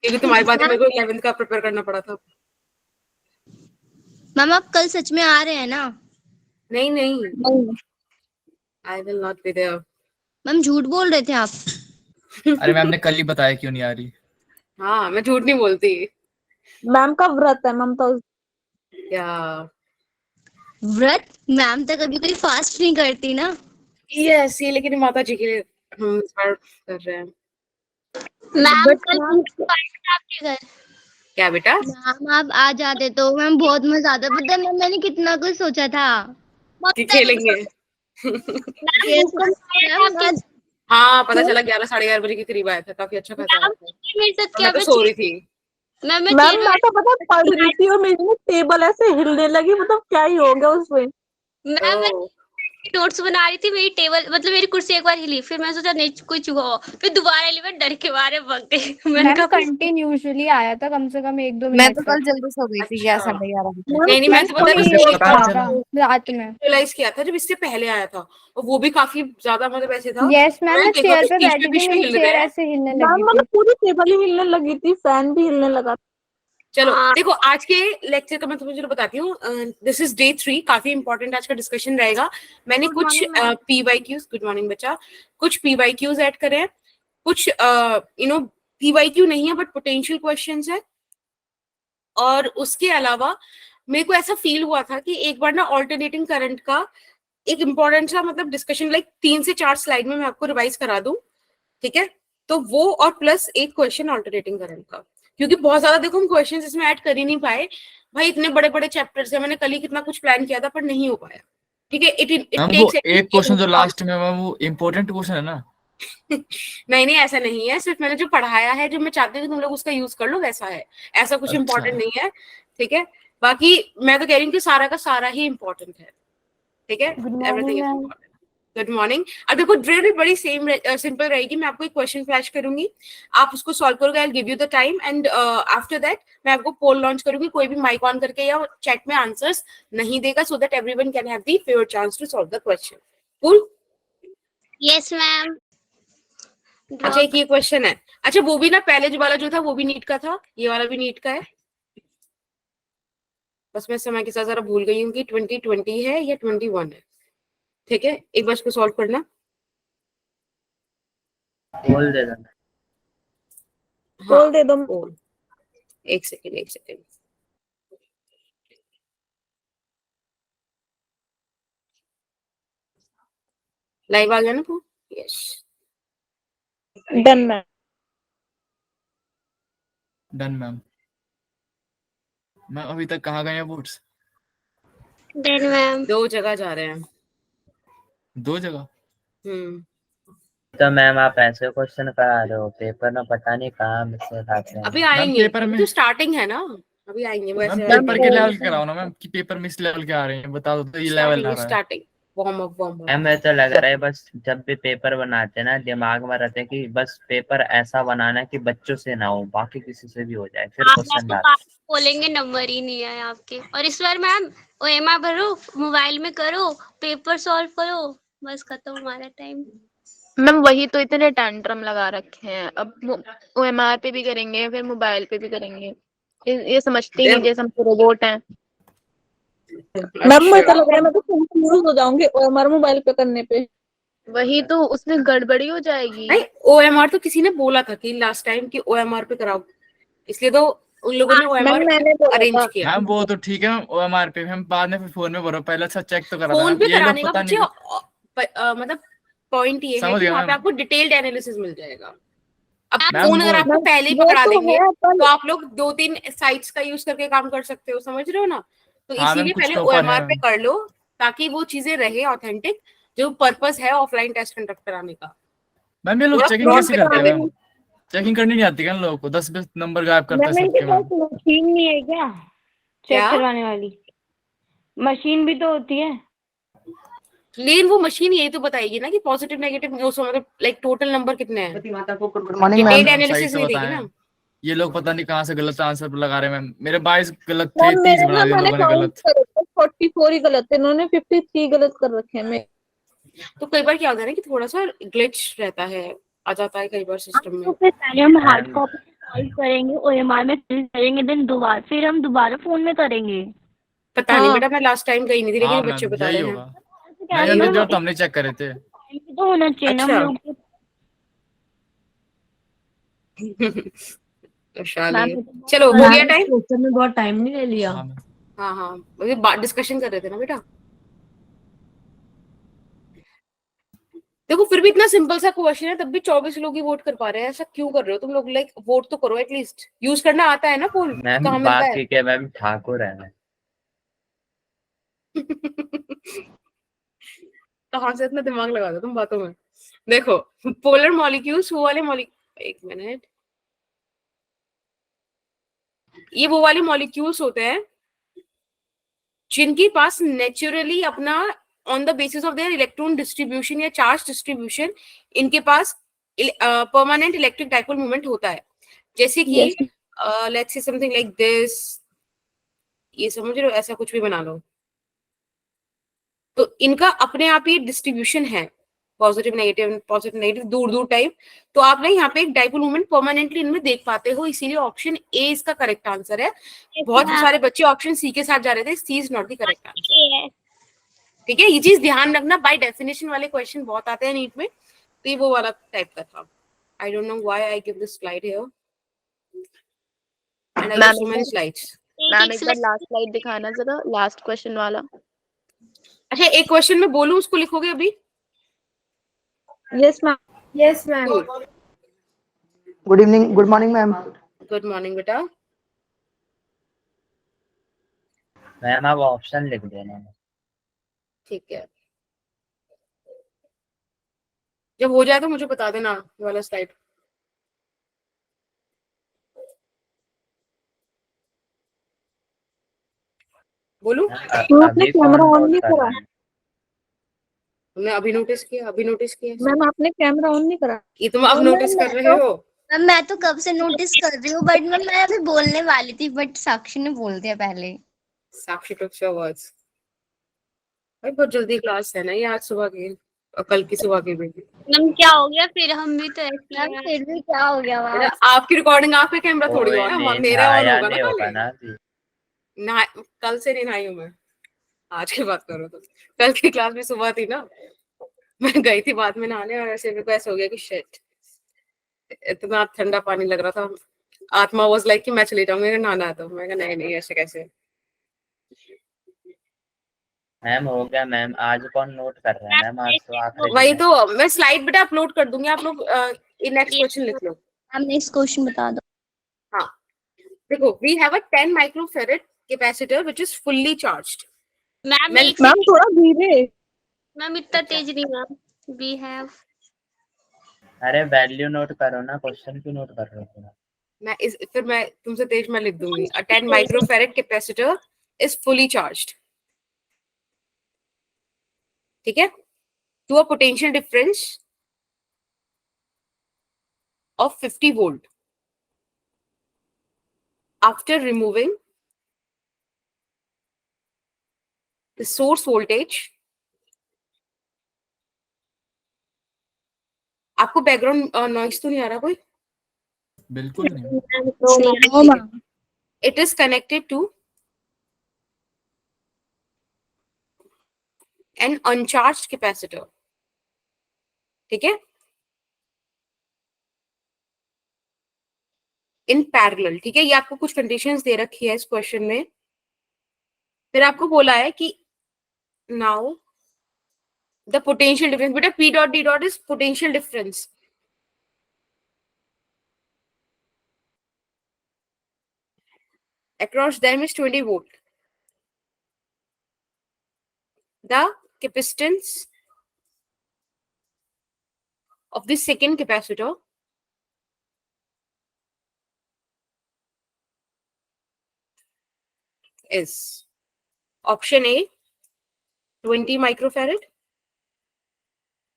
क्योंकि तुम्हारी बात मेरे को 11th का प्रिपेयर करना पड़ा था। मैम आप कल सच में आ रहे हैं ना? नहीं नहीं, I will not be there. Ma'am झूठ बोल रहे थे आप। अरे मैम ने कल ही बताया क्यों नहीं आ रही। हाँ मैं झूठ नहीं बोलती। मैम का व्रत है ममता। या व्रत? मैम तो कभी कोई फास्ट नहीं करती ना। यस, ये लेकिन माता जी के लिए हम इस बार कर रहे हैं। मैम कल आपके घर। क्या बेटा? मैम आप आ जाते तो मैम बहुत मजा आता। पता है मैम मैंने कितना कुछ सोचा था कि खेलेंगे। हाँ पता चला 11 साढ़े 11 बजे के करीब आया था, काफी अच्छा खासा आया था। मेरे साथ मैं तो सो रही थी। मैम मैं तो पता पढ़ रही थी और मेरी टेबल ऐसे हिलने लगी, मतलब क्या ही हो गया उसमें। मैम नोट्स बना रही थी, मेरी टेबल मतलब मेरी कुर्सी एक बार हिली, फिर मैं सोचा नहीं कुछ हुआ, फिर दोबारा हिली, मैं डर के मारे भाग गई। मैंने कहा कंटिन्यूअसली आया था कम से कम 1-2 मैं मिनट तो कल जल्दी सो गई थी 11 साढ़े 11 बजे। नहीं नहीं, मैं तो पता नहीं रात में रियलाइज किया था जब इससे पहले आया था, और वो भी काफी ज्यादा मतलब ऐसे था। यस मैम मैं चेयर पे बैठी थी, मेरी हिल चेयर रहा है। ऐसे हिलने मैम लगी मतलब थी। पूरी टेबल ही हिलने लगी थी, फैन भी हिलने लगा। चलो देखो आज के लेक्चर का मैं तुम्हें चलो बताती हूँ। दिस इज डे 3, काफी इंपॉर्टेंट आज का डिस्कशन रहेगा। मैंने कुछ पीवाईक्यूज, गुड मॉर्निंग बच्चा, कुछ पीवाईक्यूज ऐड करे हैं, कुछ पीवाईक्यू नहीं है बट पोटेंशियल क्वेश्चंस है। और उसके अलावा मेरे को ऐसा फील हुआ था कि एक बार ना ऑल्टरनेटिंग करंट का एक इंपॉर्टेंट सा मतलब डिस्कशन लाइक 3 से 4 स्लाइड में मैं आपको रिवाइज करा दूं, ठीक है? तो वो और प्लस एक क्वेश्चन ऑल्टरनेटिंग करंट का, क्योंकि बहुत ज्यादा देखो हम क्वेश्चंस इसमें ऐड कर ही नहीं पाए भाई, इतने बड़े बड़े चैप्टर्स है। मैंने कल ही कितना कुछ प्लान किया था पर नहीं हो पाया, ठीक है? इट वो एक क्वेश्चन जो लास्ट में वो इम्पोर्टेंट क्वेश्चन है ना। नहीं नहीं ऐसा नहीं है, सिर्फ मैंने जो पढ़ाया है, जो मैं चाहती हूँ कि तुम लोग उसका यूज कर लो वैसा है, ऐसा कुछ इंपॉर्टेंट नहीं है, ठीक है? बाकी मैं तो कह रही हूँ कि सारा का सारा ही इंपॉर्टेंट है, ठीक है? Everything is important. Good morning. अब देखो ड्रिल भी बड़ी सिंपल रहेगी। मैं आपको एक क्वेश्चन फ्लैश करूंगी, आप उसको सॉल्व करोगे। I will give you the time and after that मैं आपको पोल लॉन्च करूंगी। कोई भी माइक ऑन करके या चैट में आंसर्स नहीं देगा, so that everyone can have the fair chance to solve the question. Cool? Yes ma'am. अच्छा एक ये क्वेश्चन है। अच्छा वो भी ना पहले जो वाला जो था वो भी नीट का था, ये वाला भी नीट का है। बस मैं समय के साथ जरा भूल गई हूँ कि 2020 है या 21 है, ठीक है? एक बार इसको सॉल्व करना। बोल दे देना। बोल दे दो। एक सेकेंड। लाइव आ गया ना तू? Yes done ma'am. Done ma'am. Ma'am अभी तक कहाँ गए हैं वोट्स? Done ma'am. 2 जगह जा रहे हैं। 2 जगह? तो मैम आप ऐसे क्वेश्चन करा रहे हो, पेपर में पता नहीं कहाँ मिस्टेक आते हैं। अभी आएंगे, अभी तो स्टार्टिंग है ना, अभी आएंगे वो ऐसे। पेपर के लेवल कराओ ना मैम, कि पेपर में इस लेवल के आ रहे हैं, बता दो तो ये लेवल आ रहा है। Starting warm up. हमें तो लग रहा है बस जब भी पेपर बनाते हैं ना, दिमाग में रहते हैं कि बस पेपर ऐसा बनाना है कि बच्चों से ना हो, बाकी किसी से भी हो जाए, फिर क्वेश्चन बोलेंगे नंबर ही नहीं है आपके। और इस बार मैम ओएमआर भरो, मोबाइल में करो, पेपर सॉल्व करो, बस खत्म हमारा टाइम। मैम वही तो इतने टैंट्रम लगा रखे हैं, अब ओएमआर पे भी करेंगे फिर मोबाइल पे भी करेंगे। ये समझते ही नहीं जैसे हम रोबोट हैं। मैम मुझे तो लग रहा है मैं तो कंफ्यूज हो जाऊंगी ओएमआर मोबाइल पे करने पे। वही तो उसमें गड़बड़ी हो जाएगी। नहीं ओएमआर तो किसी ने बोला था कि लास्ट टाइम कि ओएमआर पे कराओ, इसलिए तो उन लोगों ने ओएमआर अरेंज किया। मैम वो तो ठीक है, ओएमआर पे हम बाद में फिर फोन में भरो, पहले अच्छा चेक तो करा फोन पे ये लोग कराने का पता बच्चे नहीं। मतलब पॉइंट ये है कि वहाँ पे आपको डिटेल्ड एनालिसिस मिल जाएगा। अब मैम फोन अगर आपको पहले ही पकड़ा देंगे तो आप लोग 2-3 साइट्स का यूज करके काम कर सकते हो, समझ रहे हो ना? तो इसीलिए पहले ओएमआर पे कर लो ताकि वो चीजें रहे ऑथेंटिक, जो पर्पस है ऑफलाइन टेस्ट कंडक्ट कराने का। मैम ये लोग चेकिंग कैसे करते हैं मैम? चेकिंग करनी नहीं आती क्या लोगों को? 10-20 नंबर गायब करते हैं सबके। मैम मशीन नहीं है क्या चेक करवाने वाली? मशीन भी तो होती है। लेकिन वो मशीन यही तो बताएगी ना कि पॉजिटिव नेगेटिव मतलब लाइक टोटल नंबर कितने हैं। डिटेल्ड एनालिसिस नहीं देगी ना। ये लोग पता नहीं कहाँ से गलत आंसर लगा रहे हैं मैम। मेरे 22 गलत थे, 30 बना दिए लोगों ने गलत। 44 ही गलत थे, इन्होंने 53 गलत कर रखे हैं। मैं तो कई बार क्या होता है ना कि थोड़ा सा ग्लिच रहता है, आ जाता है कई बार सिस्टम में। तो फिर पहले हम हार्ड कॉपी सॉल्व करेंगे, ओएमआर में फिल करेंगे, देन दोबारा फिर हम दोबारा फोन में करेंगे। पता नहीं हाँ। बेटा, मैं लास्ट टाइम गई नहीं थी, लेकिन हाँ ये बच्चे मैम बता यही रहे हैं। होगा। क्या नहीं है अंदर ना, जो तो हमने चेक करे थे। टाइम भी तो होना चाहिए ना हम अच्छा। लोग को। शाले, मैम चलो हो गया टाइम। क्वेश्चन में बहुत टाइम नहीं ले लिया। हाँ मैम। हाँ हाँ, अभी बात डिस्कशन कर रहे थे ना बेटा। देखो फिर भी इतना सिंपल सा क्वेश्चन है, तब भी 24 लोग ही वोट कर पा रहे हैं, ऐसा क्यों कर रहे हो तुम लोग? लाइक वोट तो करो एटलीस्ट, यूज करना आता है ना पोल, मैम कहाँ मिलता है? बाकी के मैम ठाकुर है मैम। कहाँ से इतना दिमाग लगा दो तुम बातों में। देखो पोलर मॉलिक्यूल्स, वो वाले एक मिनट, ये वो वाले मॉलिक्यूल्स होते हैं जिनके पास नेचुरली अपना, on the basis of their electron distribution या चार्ज डिस्ट्रीब्यूशन, इनके पास परमानेंट इलेक्ट्रिक डाइपोल मोमेंट होता है। जैसे कि Yes. Let's say something like this, ये समझ रहे हो, ऐसा कुछ भी बना लो। तो इनका अपने आप ही डिस्ट्रीब्यूशन है, पॉजिटिव नेगेटिव दूर दूर टाइप। तो आप ना यहाँ पे एक डाइपोल मोमेंट परमानेंटली इनमें देख पाते हो, इसीलिए ऑप्शन ए इसका करेक्ट आंसर है। बहुत सारे बच्चे ऑप्शन सी के साथ जा रहे थे, C is not the correct answer. ठीक है, ये चीज ध्यान रखना, बाय डेफिनेशन वाले क्वेश्चन बहुत आते हैं नीट में, तो ये वो वाला टाइप का था। I don't know why I give this slide here and I give so many slides. Ma'am एक बार लास्ट स्लाइड दिखाना जरा, लास्ट क्वेश्चन वाला। अच्छा, एक क्वेश्चन में बोलूं, उसको लिखोगे अभी? Yes ma'am. Yes ma'am. Good evening, good morning ma'am. Good morning बेटा। मैम आप ऑप्शन लिख देना। ठीक है, जब हो जाए तो मुझे बता देना ये वाला स्लाइड। बोलूं? तो आपने अभी कैमरा कौन ऑन नोट नहीं कर करा? रहा है? तुमने अभी नोटिस किया? अभी नोटिस किया? मैम आपने कैमरा ऑन नहीं करा? ये तुम अब नोटिस कर रहे हो? मैम मैं तो कब से नोटिस कर रही हूँ, बट मैं अभी बोलने वाली थी, बट साक्षी ने बोल दिया पहले। साक्षी टुक योर वर्ड्स। भाई बहुत जल्दी क्लास है ना ये, आज सुबह की और कल की सुबह की भी। मैम क्या हो गया फिर, हम भी तो ऐसे मैम हैं। फिर भी क्या हो गया बेटा, मैम? आपकी रिकॉर्डिंग, आपका कैमरा थोड़ी कोई ऑन है, नहीं, मेरा ऑन नहाया होगा ना नहीं होगा कल। ना अभी। ना, कल से नहीं नहाई हूँ मैं, आज की बात करो तो। कल की क्लास भी सुबह थी ना, मैं गई थी बाद में नहाने, और ऐसे मेरे को ऐसा हो गया कि शिट, इतना ठंडा पानी लग रहा था। आत्मा वाज लाइक कि मैं चली जाऊंगी अगर नहाना है तो। मैं कहा नहीं नहीं, ऐसे कैसे। मैम हो गया मैम, आज कौन नोट कर रहा है मैम? आज तो आखिरी वही दिन है। तो, मैं स्लाइड बेटा अपलोड कर दूंगी, आप लोग नेक्स्ट क्वेश्चन लिख लो। मैम नेक्स्ट क्वेश्चन बता दो। हाँ देखो, we have a 10 microfarad capacitor which is fully charged. Ma'am मैं- एक मैम थोड़ा धीरे। मैम इतना तेज नहीं मैम। वी हैव, अरे वैल्यू नोट करो ना, क्वेश्चन क्यों नोट कर रहे हो? फिर मैं तुमसे तेज मैं लिख दूंगी। A 10 microfarad capacitor is fully charged. ठीक है, to a potential difference of 50 volt after removing the source voltage। आपको बैकग्राउंड नॉइस तो नहीं आ रहा कोई? बिल्कुल नहीं। ठीक है। It is connected to an uncharged capacitor। ठीक है, इन पैरेलल। ठीक है, ये आपको कुछ कंडीशंस दे रखी है इस क्वेश्चन में। फिर आपको बोला है कि नाउ द पोटेंशियल डिफरेंस, बेटा P dot D dot is potential difference. Across them is 20 volt। The capacitance of the second capacitor is option A 20 microfarad,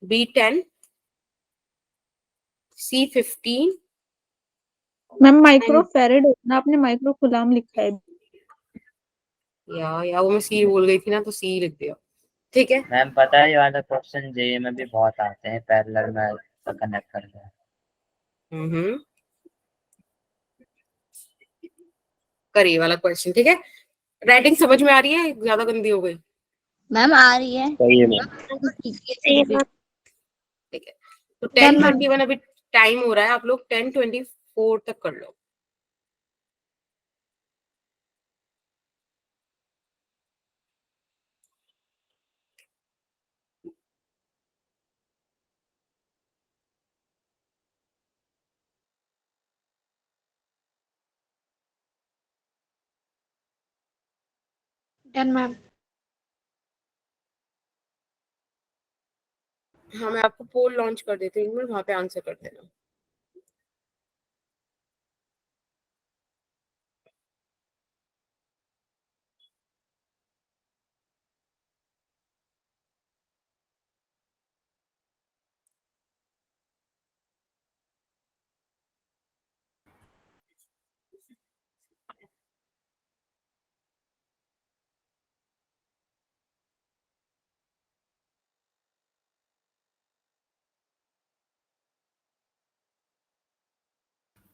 B 10, C 15। Ma'am micro फेरेड होना, आपने माइक्रो गुलाम लिखा है। या वो मैं सी बोल गई थी ना, तो सी लिख दिया। ठीक है, मैम पता है ये वाला क्वेश्चन जेईई में भी बहुत आते हैं, पैरेलल में कनेक्ट करके। कर ये वाला क्वेश्चन, ठीक है? राइटिंग समझ में आ रही है, ज्यादा गंदी हो गई? मैम आ रही है। सही है मैम। ठीक है, तो 10:21 अभी टाइम हो रहा है, आप लोग 10:24 तक कर लो। Done ma'am. हाँ, मैं आपको पोल लॉन्च कर देती हूँ, वहां पे आंसर कर देना।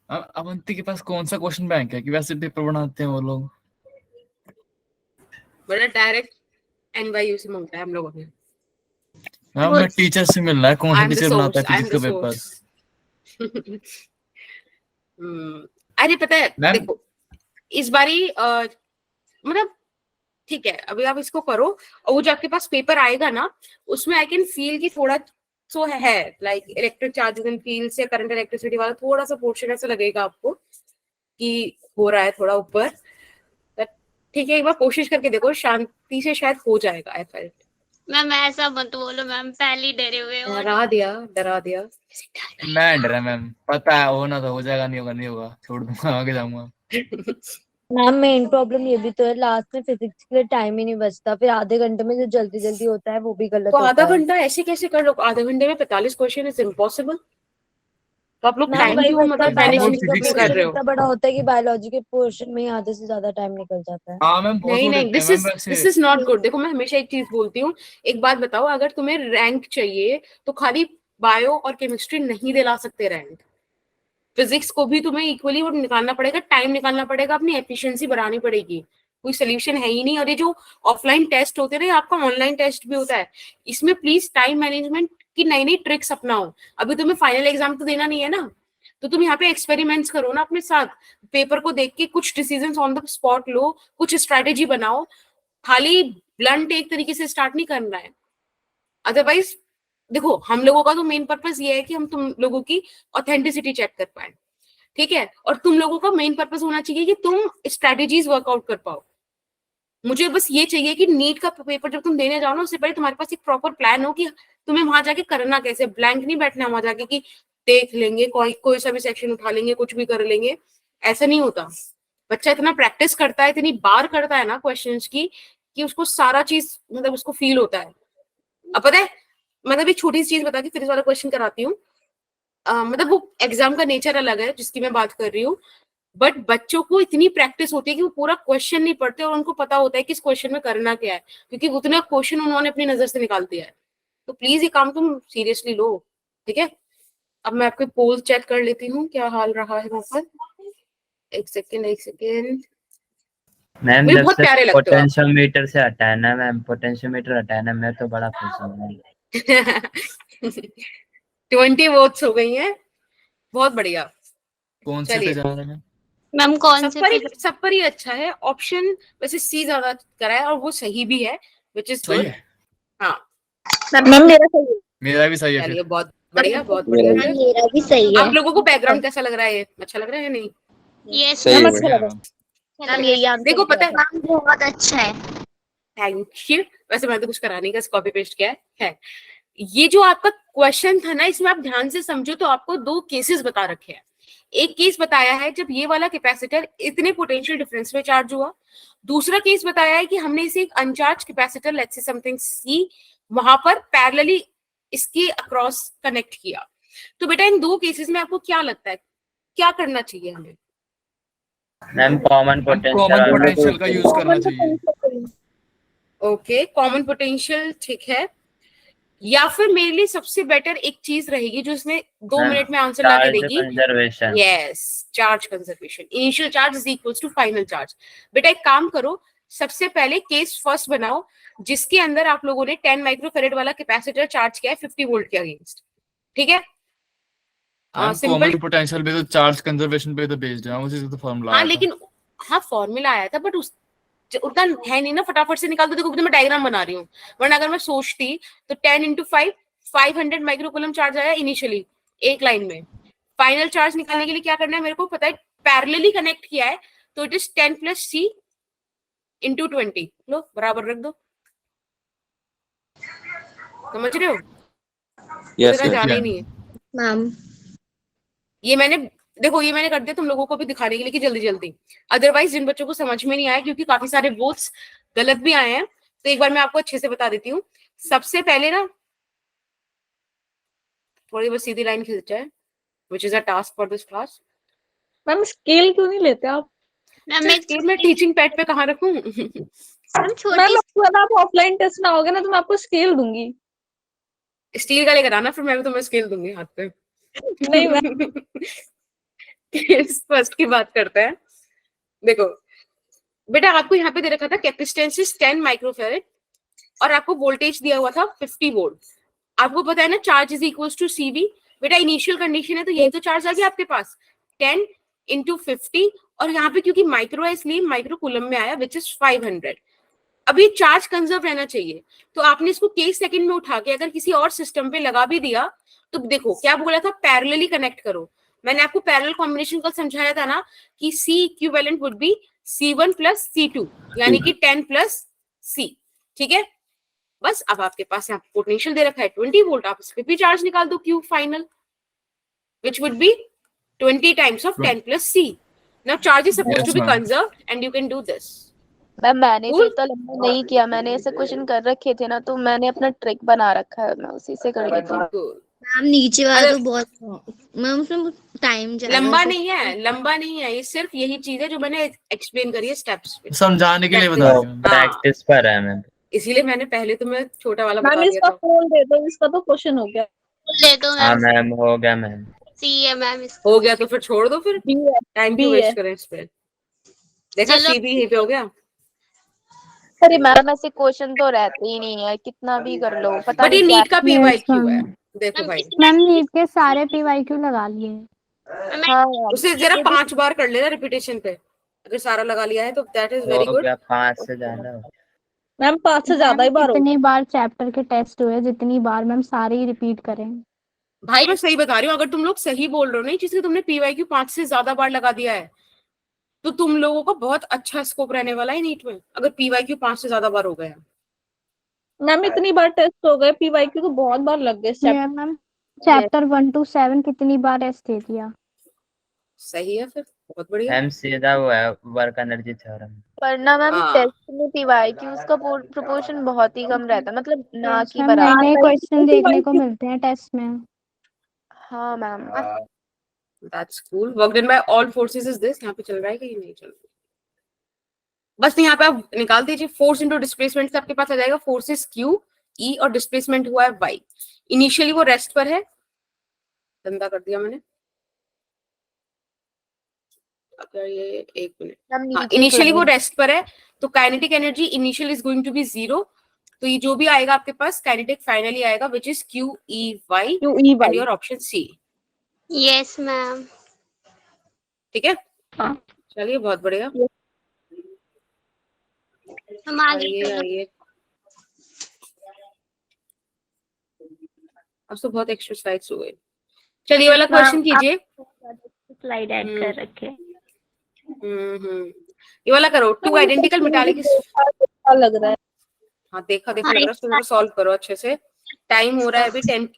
अवंती के पास कौन सा क्वेश्चन बैंक है कि वैसे पेपर बनाते हैं वो लोग? बड़ा डायरेक्ट एनवाईयू से मांगता है हम लोगों ने। हाँ, मैं टीचर से मिल रहा है, कौन सा टीचर बनाता है आई एम फिजिक्स द का पेपर? सोर्स। अरे पता है, मैम देखो इस बारी मतलब ठीक है, अभी आप इसको करो और वो जो आपके पास पेपर आएगा ना, उसमें आई कैन फील कि थोड़ा सो है like electric charges and fields या करंट इलेक्ट्रिसिटी वाला थोड़ा सा पोर्शन ऐसा लगेगा आपको कि हो रहा है थोड़ा ऊपर। ठीक है, एक बार कोशिश करके देखो, शांति से शायद हो जाएगा। आई फेल्ट मैम ऐसा मत बोलो मैम, पहले ही डरे हुए हो। डरा दिया। मैं डरा मैम, पता है होना तो हो जाएगा, नहीं होगा नहीं होगा, छोड़ दूंगा, आगे जाऊंगा। मैम मेन प्रॉब्लम ये भी तो है, लास्ट में फिजिक्स के लिए टाइम ही नहीं बचता, फिर आधे घंटे में जो जल्दी जल्दी होता है वो भी गलत तो होता आधा है। घंटा ऐसे कैसे कर लो? आधे घंटे में 45 क्वेश्चन इज इम्पॉसिबल। तो आप लोग मैम टाइम वही क्यों बचता है, मतलब मैनेज बहुत बायोलॉजी का क्यों फिजिक्स कर के। पोर्शन रहे हो? इतना बड़ा होता है कि बायोलॉजी के पोर्शन में ही आधे से ज्यादा टाइम निकल जाता है। हाँ मैम, बहुत नहीं हो नहीं, जाते हैं मैम वैसे। This is not good. देखो, मैं हमेशा एक चीज बोलती हूँ, एक बात बताओ, अगर तुम्हें रैंक चाहिए तो खाली बायो और केमिस्ट्री नहीं दिला सकते रैंक। फिजिक्स को भी तुम्हें इक्वली वो निकालना पड़ेगा, टाइम निकालना पड़ेगा, अपनी एफिशिएंसी बढ़ानी पड़ेगी। कोई सोल्यूशन है ही नहीं। और ये जो ऑफलाइन टेस्ट होते हैं, आपका ऑनलाइन टेस्ट भी होता है, इसमें प्लीज टाइम मैनेजमेंट की नई नई ट्रिक्स अपनाओ। अभी तुम्हें फाइनल एग्जाम तो देना नहीं है ना, तो तुम यहाँ पे एक्सपेरिमेंट्स करो ना अपने साथ, पेपर को देख के कुछ डिसीजंस ऑन द स्पॉट लो, कुछ स्ट्रेटेजी बनाओ। खाली ब्लंट एक तरीके से स्टार्ट नहीं करना है। अदरवाइज देखो, हम लोगों का तो मेन पर्पस ये है कि हम तुम लोगों की ऑथेंटिसिटी चेक कर पाए, ठीक है? और तुम लोगों का मेन पर्पस होना चाहिए कि तुम स्ट्रेटेजीज वर्कआउट कर पाओ। मुझे बस ये चाहिए कि नीट का पेपर जब तुम देने जाओ ना, उससे पहले तुम्हारे पास एक प्रॉपर प्लान हो कि तुम्हें वहां जाके करना कैसे। ब्लैंक नहीं बैठना वहां जाके कि देख लेंगे, कोई सा भी सेक्शन उठा लेंगे, कुछ भी कर लेंगे। ऐसा नहीं होता। बच्चा इतना प्रैक्टिस करता है, इतनी बार करता है ना क्वेश्चंस की, कि उसको सारा चीज मतलब उसको फील होता है। अब पता है, मतलब एक छोटी सी चीज बता के फिर इस वाला क्वेश्चन कराती हूँ। मतलब वो एग्जाम का नेचर अलग है जिसकी मैं बात कर रही हूँ, बट बच्चों को इतनी प्रैक्टिस होती है कि वो पूरा क्वेश्चन नहीं पढ़ते और उनको पता होता है कि इस क्वेश्चन में करना क्या है, क्योंकि उतना क्वेश्चन उन्होंने अपनी नजर से निकाल दिया है। तो प्लीज ये काम तुम सीरियसली लो, ठीक है? अब मैं आपके पोल चेक कर लेती हूँ क्या हाल रहा है वहां पर। एक सेकेंड। मैम मुझे जब बहुत से प्यारे लगते हो आप। पोटेंशियोमीटर से हटाया ना मैम, पोटेंशियोमीटर हटाया ना, मैं तो बड़ा खुश हूँ। 20 वोट्स हो गई हैं, बहुत बढ़िया। कौन से पे चलिए, जा रहे हैं? मैम कौन से पे? सब पर ही अच्छा है ऑप्शन। वैसे सी ज्यादा करा है और वो सही भी है, विच इज सही गुड। है, हाँ, मैम मेरा सही है। मेरा भी सही है चलिए फिर। बहुत बढ़िया, बहुत बढ़िया। मैम मेरा भी सही है। आप लोगों को बैकग्राउंड कैसा लग रहा है? अच्छा लग रहा है या नहीं? Yes ma'am ma'am. अच्छा बढ़िया है लगा। मैम। मैम यही आंसर देखो पता है, मैम बहुत अच्छा है। Thank you. वैसे मैंने तो कुछ करा नहीं, कॉपी पेस्ट किया है। ये जो आपका क्वेश्चन था ना, इसमें आप ध्यान से समझो तो आपको दो केसेस बता रखे हैं। एक केस बताया है जब ये वाला कैपेसिटर इतने पोटेंशियल डिफरेंस में चार्ज हुआ। दूसरा केस बताया है कि हमने इसे एक uncharged capacitor, let's say something C, वहां पर पैरेलली इसके अक्रॉस कनेक्ट किया। तो बेटा इन दो केसेस में आपको क्या लगता है क्या करना चाहिए हमें? मैम कॉमन कॉमन पोटेंशियल का यूज करना कॉमन चाहिए। ओके, कॉमन पोटेंशियल, ठीक है। या फिर मेरे लिए सबसे बेटर एक चीज रहेगी जो इसमें 2 मैम, मिनट में आंसर ला के चार्ज देगी। Conservation. Yes, charge conservation. Initial charge is equals to final charge. बेटा एक काम करो, सबसे पहले केस फर्स्ट बनाओ जिसके अंदर आप लोगों ने 10 माइक्रोफेरेड वाला कैपेसिटर चार्ज किया है 50 वोल्ट के अगेंस्ट। ठीक है, सिंपल। कॉमन पोटेंशियल पे तो चार्ज कंजर्वेशन पे तो बेस्ड है, उसी से तो फार्मूला हाँ आया था। लेकिन हाँ फॉर्मूला आया था, बट उस उतना है नहीं ना फटाफट से निकाल दो। देखो मैं डायग्राम बना रही हूँ, वरना अगर मैं सोचती तो 10 into 5 500 माइक्रोकूलम चार्ज आया इनिशियली एक लाइन में। फाइनल चार्ज निकालने के लिए क्या करना है मेरे को पता है, पैरेलली कनेक्ट किया है तो it is 10 plus C into 20। लो बराबर रख दो, समझ रहे हो? यस इतना जाना ही नहीं है। मैम ये मैंने देखो ये मैंने कर दिया तुम लोगों को भी दिखाने के लिए कि जल्दी जल्दी, अदरवाइज जिन बच्चों को समझ में नहीं आया क्योंकि काफी सारे वोट्स गलत भी आए हैं, तो एक बार मैं आपको अच्छे से बता देती हूँ। सबसे पहले ना थोड़ी बस सीधी लाइन खींच जाए, which is a task for this class। Ma'am scale क्यों नहीं लेते आप? मैम मैं स्केल में टीचिंग पैड पे कहाँ रखूं? मैम छोटी मैम अगर आप ऑफलाइन टेस्ट ना होगे ना तो मैं आपको स्केल दूंगी। स्टील का लेकर आना, फिर मैं भी तुम्हें स्केल दूंगी हाथ पे। नहीं मैम फर्स्ट की बात करते हैं। देखो बेटा आपको यहाँ पे दे रखा था कैपेसिटेंस इज 10 माइक्रोफेरेड और आपको वोल्टेज दिया हुआ था 50 वोल्ट। आपको पता है ना charge is equals to CV. बेटा इनिशियल कंडीशन है तो यही तो चार्ज आ गया आपके पास 10 into 50, और यहाँ पे क्योंकि माइक्रो है इसलिए माइक्रो कूलम में आया विच इज 500। अब ये चार्ज कंजर्व रहना चाहिए, तो आपने इसको के सेकंड में उठा के अगर किसी और सिस्टम पे लगा भी दिया तो देखो क्या बोला था, पैरेलली कनेक्ट करो। मैंने आपको पैरेलल कॉम्बिनेशन कल समझाया था ना कि C equivalent would be C1 plus C2 यानी कि 10 plus C। ठीक है, बस अब आपके पास यहाँ पोटेंशियल दे रखा है 20 वोल्ट, आप इस पे भी चार्ज निकाल दो Q final which would be 20 times of 10 plus C। Now charge is supposed Yes, to be ma'am. conserved and you can do this। Ma'am मैंने Cool. तो इतना लंबा नहीं किया, मैंने ऐसे क्वेश्चन कर रखे थे ना तो मैंने अपना ट्रिक बना रखा है, मैं उसी से कर लेती हूँ। Cool. मैम नीचे वाला अरे- तो बहुत मैम उसमें टाइम ज्यादा लंबा तो- नहीं है, लंबा नहीं है, ये सिर्फ यही चीज है जो मैंने एक्सप्लेन करी है स्टेप्स पे, समझाने के लिए बता रही हूँ। प्रैक्टिस पर है मैम। इसीलिए मैंने पहले तुम्हें छोटा वाला मैम बता दिया इसका था। फोन दे दो, इसका तो क्वेश्चन हो गया। दे दो हाँ मैम। मैम हो गया मैम। सी है मैम इसका। हो गया तो फिर छोड़ दो, फिर बी है, टाइम क्यों B है। वेस्ट करें इस पे। देखा चलो। सीधी यहीं पे हो गया। अरे मैम ऐसे क्वेश्चन तो रहते ही नहीं है, कितना भी कर लो पता बट ये नहीं क्या। नीट का PYQ है, मैम, देखो भाई मैम नीट के सारे PYQ लगा लिए। हाँ उसे जरा 5 बार कर लेना रिपीटेशन पे, अगर सारा लगा लिया है तो दैट इज वेरी हो गुड। गया 5 से ज्यादा। मैम 5 से ज्यादा ही बार हो जितनी बार चैप्टर के टेस्ट हुए जितनी बार मैम सारे ही रिपीट करें। भाई मैं सही बता रही हूँ, अगर तुम लोग सही बोल रहे हो ना चीज, तुमने PYQ 5 से ज्यादा बार लगा दिया है तो तुम लोगों को बहुत अच्छा स्कोप रहने वाला है नीट में, अगर PYQ 5 से ज्यादा बार हो गया। मैम इतनी बार टेस्ट हो गए, PYQ तो बहुत बार लग गए। ये मैम चैप्टर 1 to 7 कितनी बार टेस्ट दे दिया। सही है फिर, बहुत बढ़िया। मैम सीधा वो है वर्क एनर्जी थ्योरम। वरना मैम हाँ। टेस्ट में PYQs का प्रोपोर्शन बहुत ही कम रहता है, मतलब ना कि मैम नए बराबर। नए क्वेश्चन देखने को मिलते हैं टेस्ट में। हाँ ma'am. That's cool. Worked in by all forces is this। यहाँ पे चल रहा है कि नहीं चल रहा? बस यहाँ पे आप निकाल दीजिए फोर्स इंटू डिस्प्लेसमेंट से आपके पास आ जाएगा फोर्सेस Q E और डिस्प्लेसमेंट हुआ है Y। इनिशियली वो रेस्ट पर है, गंदा कर दिया मैंने। अगर ये एक मिनट, मैम हाँ नीचे इनिशियली वो थोड़ी- रेस्ट पर है तो kinetic energy initial is going to be 0। तो ये जो भी आएगा आपके पास काइनेटिक फाइनली आएगा which is QEY and your option C। Yes ma'am. ठीक है, हाँ। चलिए बहुत बढ़िया। हम आगे आइए चलो। आइए, अब तो बहुत एक्सरसाइज हो गई। चलिए वाला क्वेश्चन कीजिए। स्लाइड ऐड कर रखे। ये वाला करो, 2 आइडेंटिकल मेटालिक। अच्छा लग रहा है। हाँ देखा देखा लग रहा है, उसको जरा सॉल्व करो अच्छे से। टाइम हो रहा है अभी 10,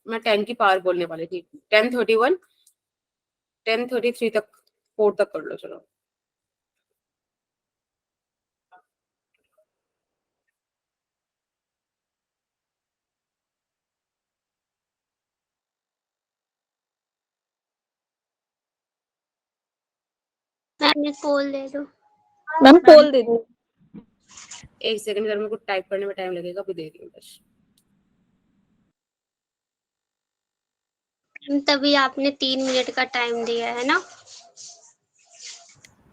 मैं 10 की पावर बोलने वाली थी। 10:31 10:33 तक 4 तक कर लो चलो। मैम ये पोल दे दो। मैम पोल दे दो। एक सेकंड, जरा मेरे को टाइप करने में टाइम लगेगा, अभी दे रही हूँ बस। तभी आपने 3 मिनट का टाइम दिया है ना।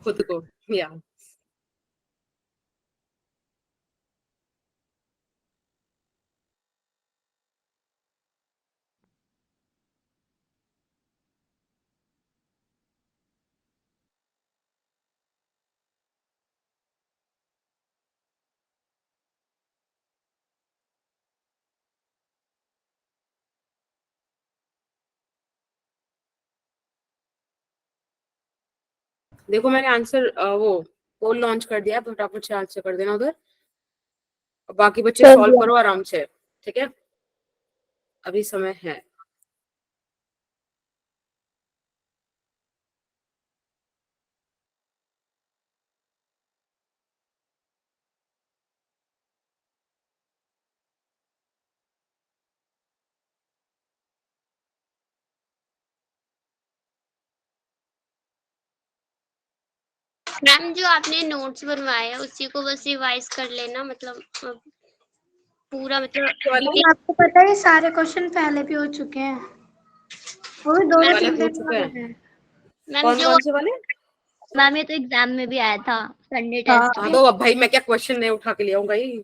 खुद को या देखो मैंने आंसर वो पोल लॉन्च कर दिया, फटाफट से आंसर कर देना उधर। बाकी बच्चे कर सॉल्व दिया। करो आराम से, ठीक है, अभी समय है। मैम जो आपने नोट्स बनवाए हैं उसी को बस रिवाइज कर लेना, मतलब पूरा मतलब आपको पता है सारे क्वेश्चन पहले भी हो चुके हैं, वो भी दो वाले तीन हो दिन चुका है। मैम कौन जो कौन से वाले? मैम ये तो एग्जाम में भी आया था संडे हाँ। टेस्ट हाँ में। तो अब भाई मैं क्या क्वेश्चन नहीं उठा के ले आऊं भाई,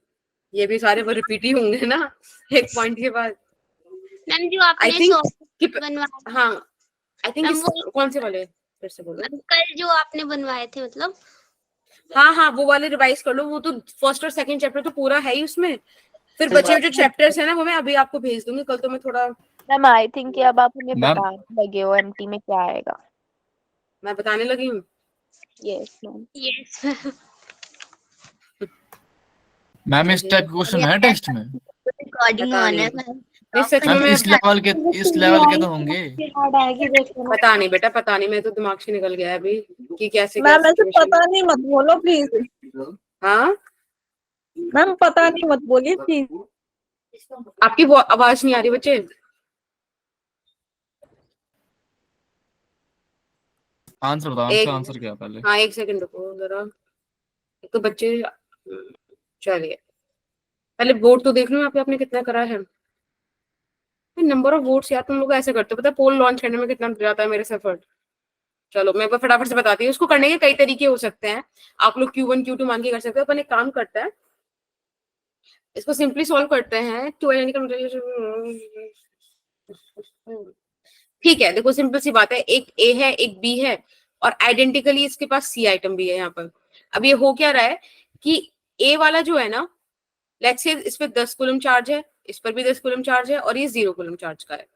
ये भी सारे वो रिपीट ही होंगे ना एक पॉइंट के बाद। मैम जो आई आपने थिंक सॉल्व बनवाए, हाँ आई थिंक मैम वो कौन से वाले फिर से बोलो। कल जो आपने बनवाए थे मतलब। हाँ हाँ वो वाले रिवाइज कर लो, वो तो फर्स्ट और सेकंड चैप्टर तो पूरा है ही उसमें। फिर बचे हुए जो चैप्टर्स है ना वो मैं अभी आपको भेज दूंगी, कल तो मैं थोड़ा मैम आई थिंक कि अब आप हमें मैम बताने लगे हो एमटी में क्या आएगा। मैं बताने लगी हूँ। Yes ma'am. यस मैम इस टाइप के क्वेश्चन है टेस्ट में? रिकॉर्डिंग पता ऑन नहीं। है नहीं सच में मैम मैं इस लेवल के तो होंगे। पता नहीं बेटा, पता नहीं, मैं तो दिमाग से निकल गया है अभी कि कैसे क्या मैम ऐसे सिचुएशन। पता नहीं मत बोलो प्लीज। हाँ मैम पता नहीं मत बोलिए प्लीज। आपकी वो आवाज नहीं आ रही बच्चे। आंसर बताओ, एक आंसर क्या पहले? हाँ एक सेकंड रुको जरा, एक तो बच्चे चलिए पहले वोट तो देख लो यहाँ पे आपने कितना करा है। नंबर ऑफ वोट्स यार तुम लोग ऐसे करते हो, पता है पोल लॉन्च करने में कितना जाता है मेरे से एफर्ट। चलो मैं फटाफट से बताती हूँ, उसको करने के कई तरीके हो सकते हैं। आप लोग Q1 Q2 मान के कर सकते हो, अपन एक काम करता है इसको सिंपली सॉल्व करते हैं। ठीक है देखो सिंपल सी बात है, एक ए है एक बी है और आइडेंटिकली इसके पास सी आइटम भी है यहाँ पर। अब ये हो क्या रहा है कि ए वाला जो है ना, लेट्स से इस पे 10 कूलम चार्ज है, इस पर भी 10 कूलम चार्ज है और ये 0 कूलम चार्ज का है।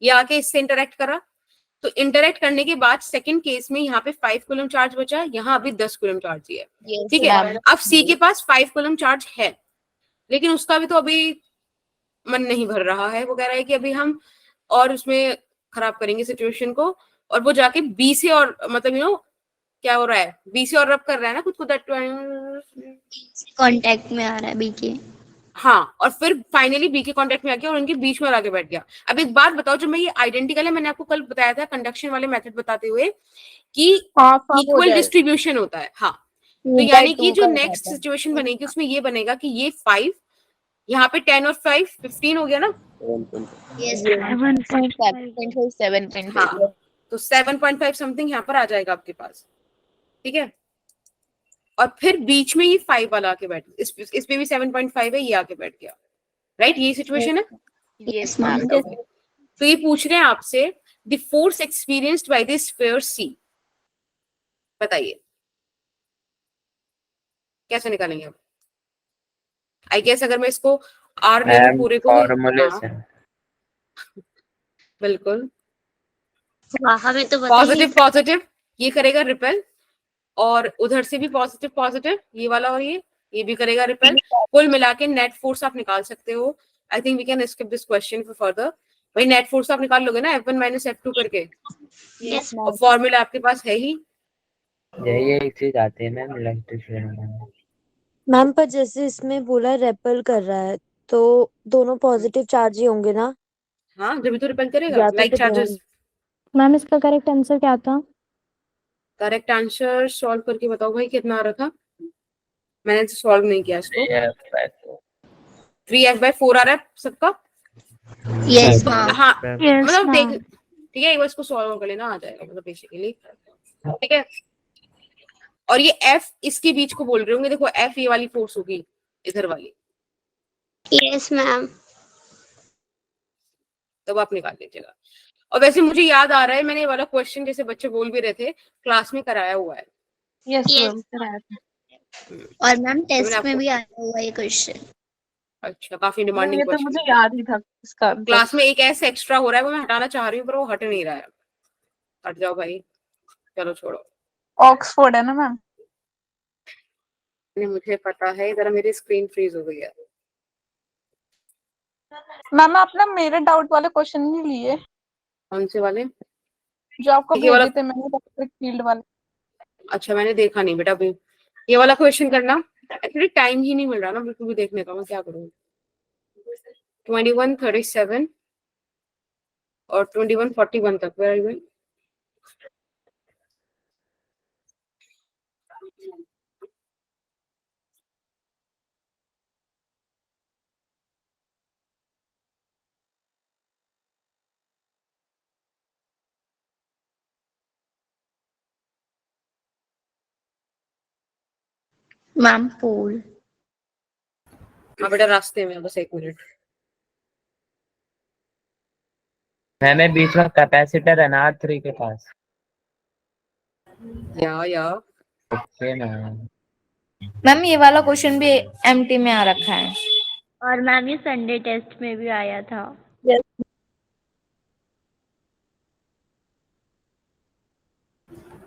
ये आके इससे इंटरेक्ट करा, तो इंटरेक्ट करने के बाद सेकंड केस में यहाँ पे 5 कूलम चार्ज बचा, यहाँ अभी 10 कूलम चार्ज ही है। ठीक है, अब सी के पास 5 कूलम चार्ज है लेकिन उसका भी तो अभी मन नहीं भर रहा है, वो कह रहा है कि अभी हम और उसमें खराब करेंगे सिचुएशन को, और वो जाके बी से और मतलब क्या हो रहा है, बी से और रब कर रहा है ना खुद को, दैट कांटेक्ट में आ रहा है बीके। हाँ, और फिर फाइनली बी के कांटेक्ट में आ गया और उनके बीच में आके बैठ गया। अब एक बात बताओ, जो मैं ये आइडेंटिकल है, मैंने आपको कल बताया था कंडक्शन वाले मेथड बताते हुए कि इक्वल डिस्ट्रीब्यूशन होता है। हाँ, तो यानी कि जो नेक्स्ट सिचुएशन बनेगी उसमें ये बनेगा कि ये 5 यहाँ पे 10 और 5 15 हो गया ना। हाँ, तो 7.5 समथिंग यहाँ पर आ जाएगा आपके पास। ठीक है, और फिर बीच में ये 5 वाला आके बैठ, इस पे भी 7.5 है, ये आके बैठ गया। राइट, यही सिचुएशन है। Yes ma'am. तो ये पूछ रहे हैं आपसे the force experienced by the sphere C, बताइए कैसे निकालेंगे आप। आई गेस अगर मैं इसको आर ले लूं पूरे को, फॉर्मूले से। बिल्कुल हमें तो पॉजिटिव पॉजिटिव ये करेगा रिपेल, और उधर से भी पॉजिटिव पॉजिटिव ये वाला, और ये भी करेगा रिपेल। कुल मिला के नेट फोर्स आप निकाल सकते हो। I think we can skip this question for further. भाई नेट फोर्स आप निकाल लोगे ना F1 - F2 करके, और फॉर्मूला आपके पास है ही। यही चीज आती है मैम इलेक्ट्रिशियन में। मैम पर जैसे इसमें बोला रेपल कर रहा है तो दोनों पॉजिटिव चार्ज ही होंगे ना। हाँ, जब भी तो रिपेल करेगा या तो लाइक फिर चार्जेस। मैम इसका करेक्ट आंसर क्या था? करेक्ट आंसर सॉल्व करके बताओ भाई कितना आ रहा था, मैंने सॉल्व नहीं किया इसको। 3f/4 आ रहा है सबका। यस हाँ मतलब देख ठीक है, एक बार इसको सॉल्व कर लेना, आ जाएगा मतलब बेसिकली। ठीक है, और ये F इसके बीच को बोल रहे होंगे, देखो F ये वाली फोर्स होगी इधर वाली, यस मैम। तब आप निकाल लीजिएगा। और वैसे मुझे याद आ रहा है मैंने ये वाला क्वेश्चन जैसे बच्चे बोल भी रहे थे क्लास में कराया हुआ है। Yes Yes. मैम कराया था। और मैम मैंने टेस्ट आपको- में भी आया हुआ ये क्वेश्चन। अच्छा, काफी मैम, डिमांडिंग ये तो क्वेश्चन। मुझे याद ही था इसका आंसर। क्लास में एक ऐसा एक्स्ट्रा हो रहा है वो मैं हटाना चाह रही हूँ पर वो हट नहीं रहा है। हट जाओ भाई, चलो छोड़ो। ऑक्सफोर्ड है ना मैम? नहीं, मुझे पता है, जरा मेरी स्क्रीन फ्रीज हो गई है। मैम आप ना मेरे डाउट वाले क्वेश्चन नहीं लिए कौन से वाले? जो आपको ये वाला- भेजे थे मैंने, इलेक्ट्रिक फील्ड वाले। अच्छा, मैंने देखा नहीं बेटा अभी। ये वाला क्वेश्चन करना, एक्चुअली टाइम ही नहीं मिल रहा ना बिल्कुल भी देखने का, मैं क्या करूँ। 21:37 और 21:41 तक वेरी गुड। मैम पोल। हाँ बेटा, रास्ते में, बस 1 मिनट। मैंने बीच में कैपेसिटर है ना R3 के पास। या ओके ना। मैम ये वाला क्वेश्चन भी एमटी में आ रखा है। और मैम ये संडे टेस्ट में भी आया था।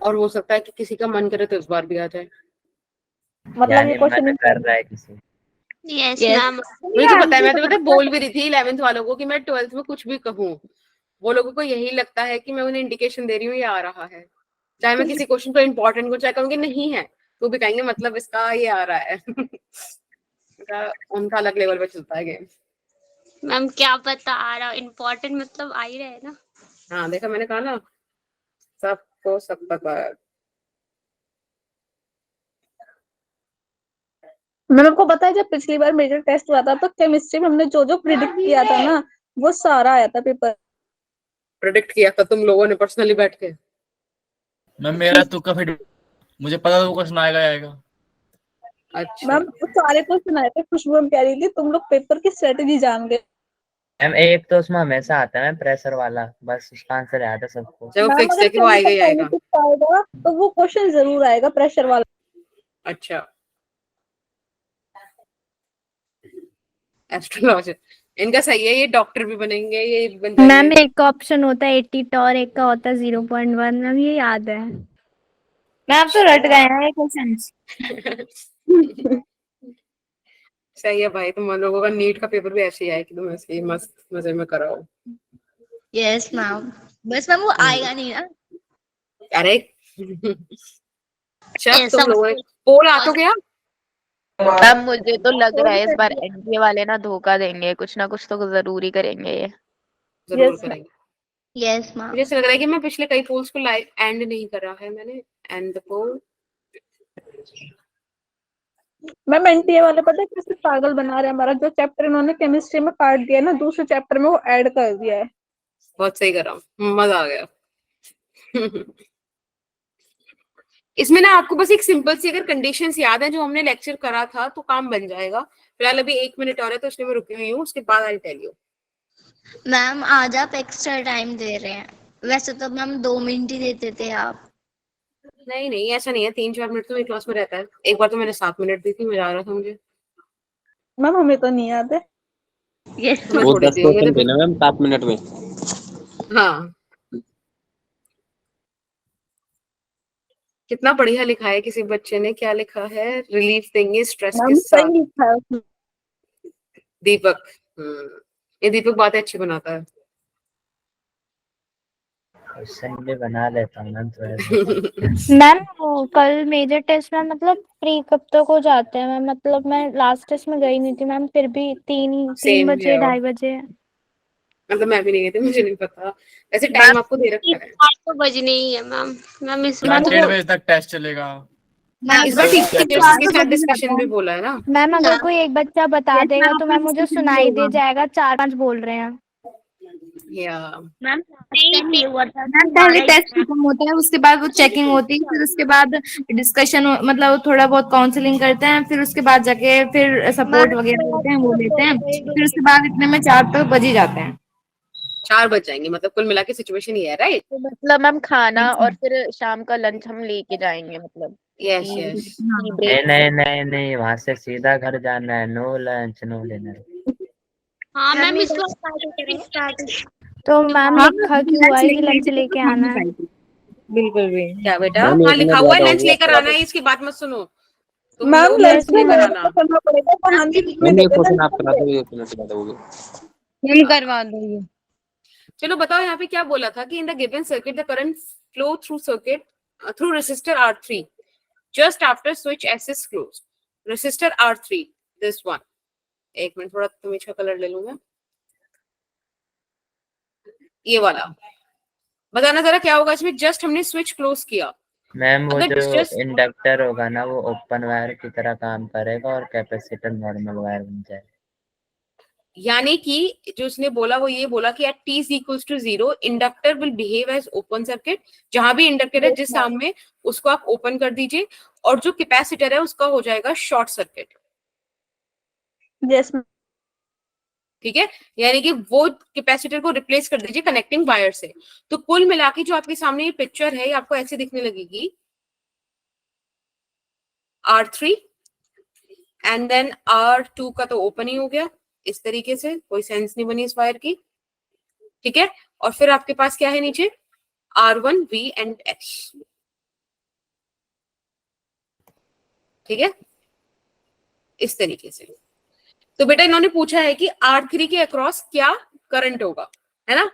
और हो सकता है कि किसी का मन करे तो इस बार भी आ जाए। मतलब यानी ये क्वेश्चन मन कर रहा है किसी। Yes Yes. मैम। मुझे तो पता है, मैं तो मतलब बोल भी रही थी 11th वालों को कि मैं 12th में कुछ भी कहूँ, वो लोगों को यही लगता है कि मैं उन्हें इंडिकेशन दे रही हूँ ये आ रहा है। चाहे मैं किसी क्वेश्चन को इम्पोर्टेंट को चाहे कहूँगी नहीं है, तो भी कहेंगे मतलब इसका ये आ रहा है। उनका अलग लेवल पे चलता है गेम। मैम क्या पता आ रहा, इम्पोर्टेंट मतलब आ ही रहे ना। हाँ देखा, मैंने कहा ना, सबको सब पता है। मैम आपको पता है जब पिछली बार मेजर टेस्ट हुआ था तो केमिस्ट्री में हमने जो जो प्रिडिक्ट किया था ना वो सारा आया था पेपर। प्रेडिक्ट किया था तुम लोगों ने पर्सनली बैठ के? मैं मेरा तुक्का फिर मुझे पता था वो क्वेश्चन आएगा ही आएगा। अच्छा, मैम वो सारे क्वेश्चन आए थे। खुशबू हम कह रही थी तुम लोग पेपर की स्ट्रेटेजी जान गए। मैम एक तो उसमें हमेशा आता है प्रेशर वाला, बस उसका आंसर याद है सबको। चलो मैम फिक्स अगर है कि वो आएगा ही आएगा। chemical आएगा तो वो क्वेश्चन जरूर आएगा प्रेशर वाला। अच्छा, एस्ट्रोलॉजर इनका सही है, ये डॉक्टर भी बनेंगे, ये बन मैम जाएंगे। एक का ऑप्शन होता है 80 और एक का होता है 0.1। मैम ये याद है। मैम तो रट गए हैं ये क्वेश्चंस। सही है भाई, तुम लोगों का नीट का पेपर भी ऐसे ही आए कि तुम ऐसे ही मस्त मजे में कराओ। यस मैम, बस मैम वो आएगा नहीं ना। अरे अच्छा, ऐसा तुम लोगों ने पोल आ तो गया। मैम मुझे तो लग रहा है इस बार एनडीए वाले ना धोखा देंगे, कुछ ना कुछ तो जरूर ही करेंगे ये। जरूर Yes, करेंगे। Yes ma'am. मुझे ऐसा लग रहा है कि मैं पिछले कई पोल्स को लाइव एंड नहीं करा है मैंने। And the poll. Ma'am NTA वाले पता है कैसे पागल बना रहे हैं। हमारा जो चैप्टर इन्होंने केमिस्ट्री में काट दिया है ना, दूसरे चैप्टर में वो ऐड कर दिया है। बहुत सही करा, मजा आ गया। इसमें ना आपको बस एक सिंपल सी अगर कंडीशंस याद है जो हमने लेक्चर करा था तो काम बन जाएगा। फिलहाल अभी 1 मिनट और है तो इसलिए मैं रुकी हुई हूँ, उसके बाद आई टेल यू। मैम आज आप एक्स्ट्रा टाइम दे रहे हैं, वैसे तो मैम 2 मिनट ही देते थे आप। नहीं नहीं, ऐसा नहीं है, 3-4 मिनट तो मेरी क्लास में रहता है। एक बार तो मैंने 7 मिनट दी थी, मजा आ रहा था मुझे। मैम हमें तो नहीं याद है। यस तुम्हें वो थोड़ी 10 सी होंगे क्वेश्चन तो थे ना मैम 7 मिनट में। हाँ, कितना बढ़िया लिखा है किसी बच्चे ने, क्या लिखा है, रिलीफ देंगे स्ट्रेस के मैम साथ। सही लिखा है उसमें। दीपक। ये दीपक बातें अच्छी बनाता है। क्वेश्चन भी बना लेता हूँ मैम थोड़े बहुत। मैम वो कल मेजर टेस्ट में मतलब प्री कब तक हो जाते हैं मैम? मतलब मैं लास्ट टेस्ट में गई नहीं थी मैम, फिर भी 3 Same बजे here. 2:30 बजे। मतलब मैं भी नहीं गई थी, मुझे नहीं पता। वैसे टाइम आपको दे रखा है। 8 तो बजने ही है मैम। मैम इस बार मैम 1:30 बजे तक टेस्ट चलेगा। इस बार टीचर्स के साथ डिस्कशन भी बोला है ना। मैम अगर कोई एक बच्चा बता Yes, देगा ma'am, तो मैम मुझे आपने सुनाई दे बोला। जाएगा, 4-5 बोल रहे हैं। Yeah. मैम ये हुआ था मैम पहले टेस्ट खत्म होता है, उसके बाद वो चेकिंग होती है, फिर उसके बाद डिस्कशन मतलब थोड़ा बहुत काउंसलिंग करते हैं, फिर उसके बाद जाके फिर सपोर्ट वगैरह लेते हैं, वो लेते हैं, फिर उसके बाद इतने में 4 तो बज ही जाते हैं। 4 बज जाएंगे, मतलब कुल मिला के सिचुएशन ये है, राइट? तो मतलब मैम खाना और फिर शाम का लंच हम लेके जाएंगे, मतलब यस यस। नहीं नहीं नहीं नहीं, वहां से सीधा घर जाना है, नो लंच नो डिनर। हाँ मैम इसको तो मैम हाँ, लिखा क्यों हुआ है कि लंच लेके आना है? बिल्कुल भी क्या बेटा? मैम, हाँ एक लिखा मिनट हुआ है ज्यादा हो लंच गया, लेकर थोड़ा आना है, इसकी बात मत सुनो। तुम मैम लोग लंच लंच में लेकर मैनेज आना। करना पड़ेगा, कहानी में नहीं देते क्वेश्चन ना। आप करा दो, एक मिनट ज्यादा हो गया। हम करवा देंगे। चलो बताओ यहाँ पे क्या बोला था कि in the given circuit the current flow through circuit through resistor R3 just after switch S is closed. Resistor R3, this one. एक मिनट, थोड़ा तुम्हें का कलर ले लूंगा, ये वाला। बताना जरा क्या होगा इसमें, जस्ट हमने स्विच क्लोज किया। मैम वो अगर जो just इंडक्टर होगा ना, वो ओपन वायर की तरह काम करेगा और कैपेसिटर नॉर्मल वायर बन जाएगा। यानी कि जो उसने बोला वो ये बोला कि at t is equals to 0 inductor will behave as open circuit. जहां भी इंडक्टर है जिस साम में, उसको आप ओपन कर दीजिए, और जो कैपेसिटर है उसका हो जाएगा शॉर्ट सर्किट। यस ठीक है, यानी कि वो कैपेसिटर को रिप्लेस कर दीजिए कनेक्टिंग वायर से। तो कुल मिला के जो आपके सामने ये पिक्चर है, ये आपको ऐसे दिखने लगेगी, R3 एंड देन R2 का तो ओपन ही हो गया इस तरीके से, कोई सेंस नहीं बनी इस वायर की। ठीक है, और फिर आपके पास क्या है नीचे, R1 V एंड S। ठीक है, इस तरीके से। तो बेटा इन्होंने पूछा है कि R3 के अक्रॉस क्या करंट होगा, है ना?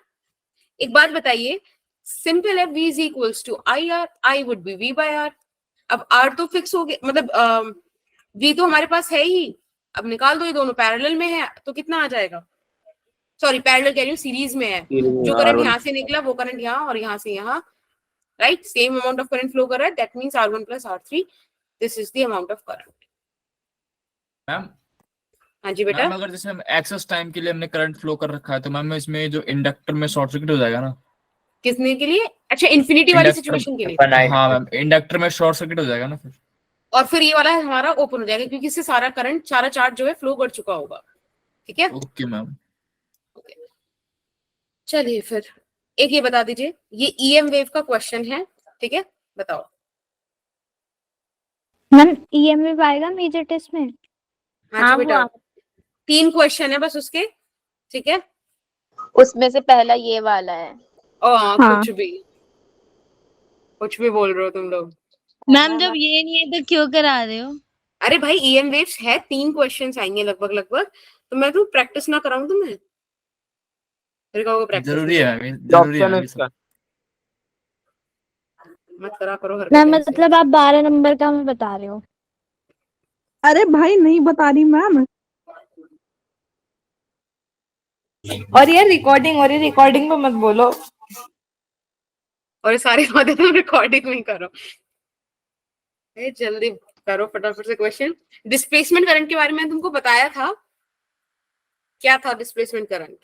एक बात बताइए, सिंपल है, V is equals to I R, I would be V by R. अब R तो फिक्स हो गया, मतलब V तो हमारे पास है ही, अब निकाल दो, ये दोनों पैरेलल में है, तो कितना आ जाएगा, सॉरी पैरेलल कह रही हूँ, सीरीज में है। जो करंट यहाँ से निकला वो करंट यहाँ, और यहाँ से यहाँ, right, same amount of current flow कर रहा है, that means R1 plus R3, this is the amount of current. Ma'am हाँ जी बेटा। मैम, अगर जैसे हम एक्सेस टाइम के लिए हमने करंट फ्लो कर रखा है, तो मैम इसमें जो इंडक्टर में शॉर्ट सर्किट हो जाएगा ना? किसने के लिए? अच्छा, इन्फिनिटी वाली इंडक्टर, सिचुएशन के लिए। हाँ मैम, इंडक्टर में शॉर्ट सर्किट हो जाएगा ना फिर, और फिर ये वाला हमारा ओपन हो जाएगा, क्योंकि इससे सारा करंट, सारा चार्ज जो है फ्लो कर चुका होगा। ठीक है, ओके मैम। चलिए फिर एक ये बता दीजिए, ये EM वेव का क्वेश्चन है, ठीक है, बताओ। मैम EMF आएगा मेजर टेस्ट में? हाँ जी बेटा, 3 क्वेश्चन है बस उसके, ठीक है। उसमें से पहला ये वाला है। हाँ। कुछ भी बोल रहे हो तुम लोग। मैम जब ये नहीं है तो क्यों करा रहे हो? अरे भाई EM वेव्स है, 3 क्वेश्चंस आएंगे लगभग, तो मैं तो प्रैक्टिस ना कराऊं तुम्हें, फिर कहोगे प्रैक्टिस जरूरी है मैम, जरूरी है मैम, इसका मत करा करो मैम हरकतें ऐसे। मतलब आप 12 नंबर का हमें बता रहे हो? अरे भाई नहीं बता रही मैम। और ये रिकॉर्डिंग हो रही, रिकॉर्डिंग में मत बोलो। और ये सारी बातें तुम रिकॉर्डिंग में करो। जल्दी करो फटाफट से क्वेश्चन। डिस्प्लेसमेंट करंट के बारे में तुमको बताया था, क्या था डिस्प्लेसमेंट करंट?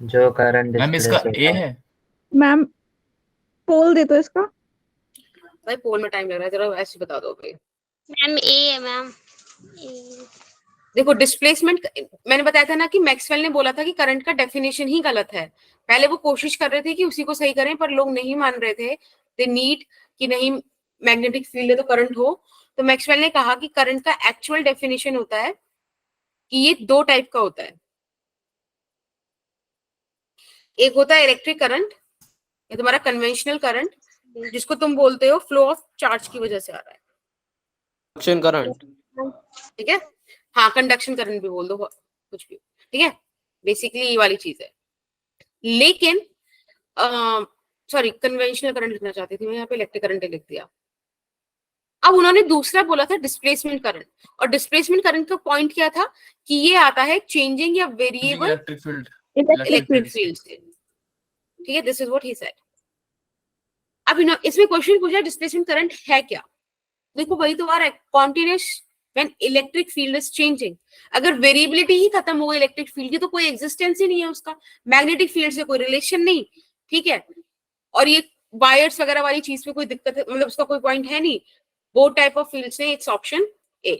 जो करंट मैम इसका ए है। मैम पोल दे दो इसका। भाई पोल में टाइम लग रहा है, जरा ऐसे बता दो भाई। मैम ए है मैम। देखो डिस्प्लेसमेंट, मैंने बताया था ना कि मैक्सवेल ने बोला था कि करंट का डेफिनेशन ही गलत है। पहले वो कोशिश कर रहे थे कि उसी को सही करें, पर लोग नहीं मान रहे थे। दे नीड कि नहीं, मैग्नेटिक फील्ड है तो करंट हो। तो मैक्सवेल ने कहा कि करंट का एक्चुअल डेफिनेशन होता है कि ये 2 टाइप का होता है। एक होता है इलेक्ट्रिक करंट, ये तुम्हारा कन्वेंशनल करंट, जिसको तुम बोलते हो फ्लो ऑफ चार्ज की वजह से आ रहा है, कंडक्शन करंट। ठीक है। हाँ, कंडक्शन करंट भी बोल दो, कुछ भी, ठीक है। बेसिकली ये वाली चीज है। लेकिन सॉरी, कन्वेंशनल करंट लिखना चाहती थी मैं, यहाँ पे इलेक्ट्रिक करंट लिख दिया। अब उन्होंने दूसरा बोला था डिस्प्लेसमेंट करंट, और डिस्प्लेसमेंट करंट का पॉइंट क्या था कि ये आता है चेंजिंग या variable electric field, electric field से, ठीक है। This is what he said. अब इसमें क्वेश्चन पूछा डिस्प्लेसमेंट करंट है क्या? देखो वही तो आ रहा है, continuous when electric field is changing. अगर वेरिएबिलिटी ही खत्म हो गई इलेक्ट्रिक फील्ड की तो कोई एग्जिस्टेंस ही नहीं है उसका, मैग्नेटिक फील्ड से कोई रिलेशन नहीं, ठीक है। और ये वायर्स वगैरह वाली चीज पे कोई दिक्कत है, मतलब उसका कोई पॉइंट है नहीं। बोथ टाइप ऑफ फील्ड्स हैं, इट्स ऑप्शन ए।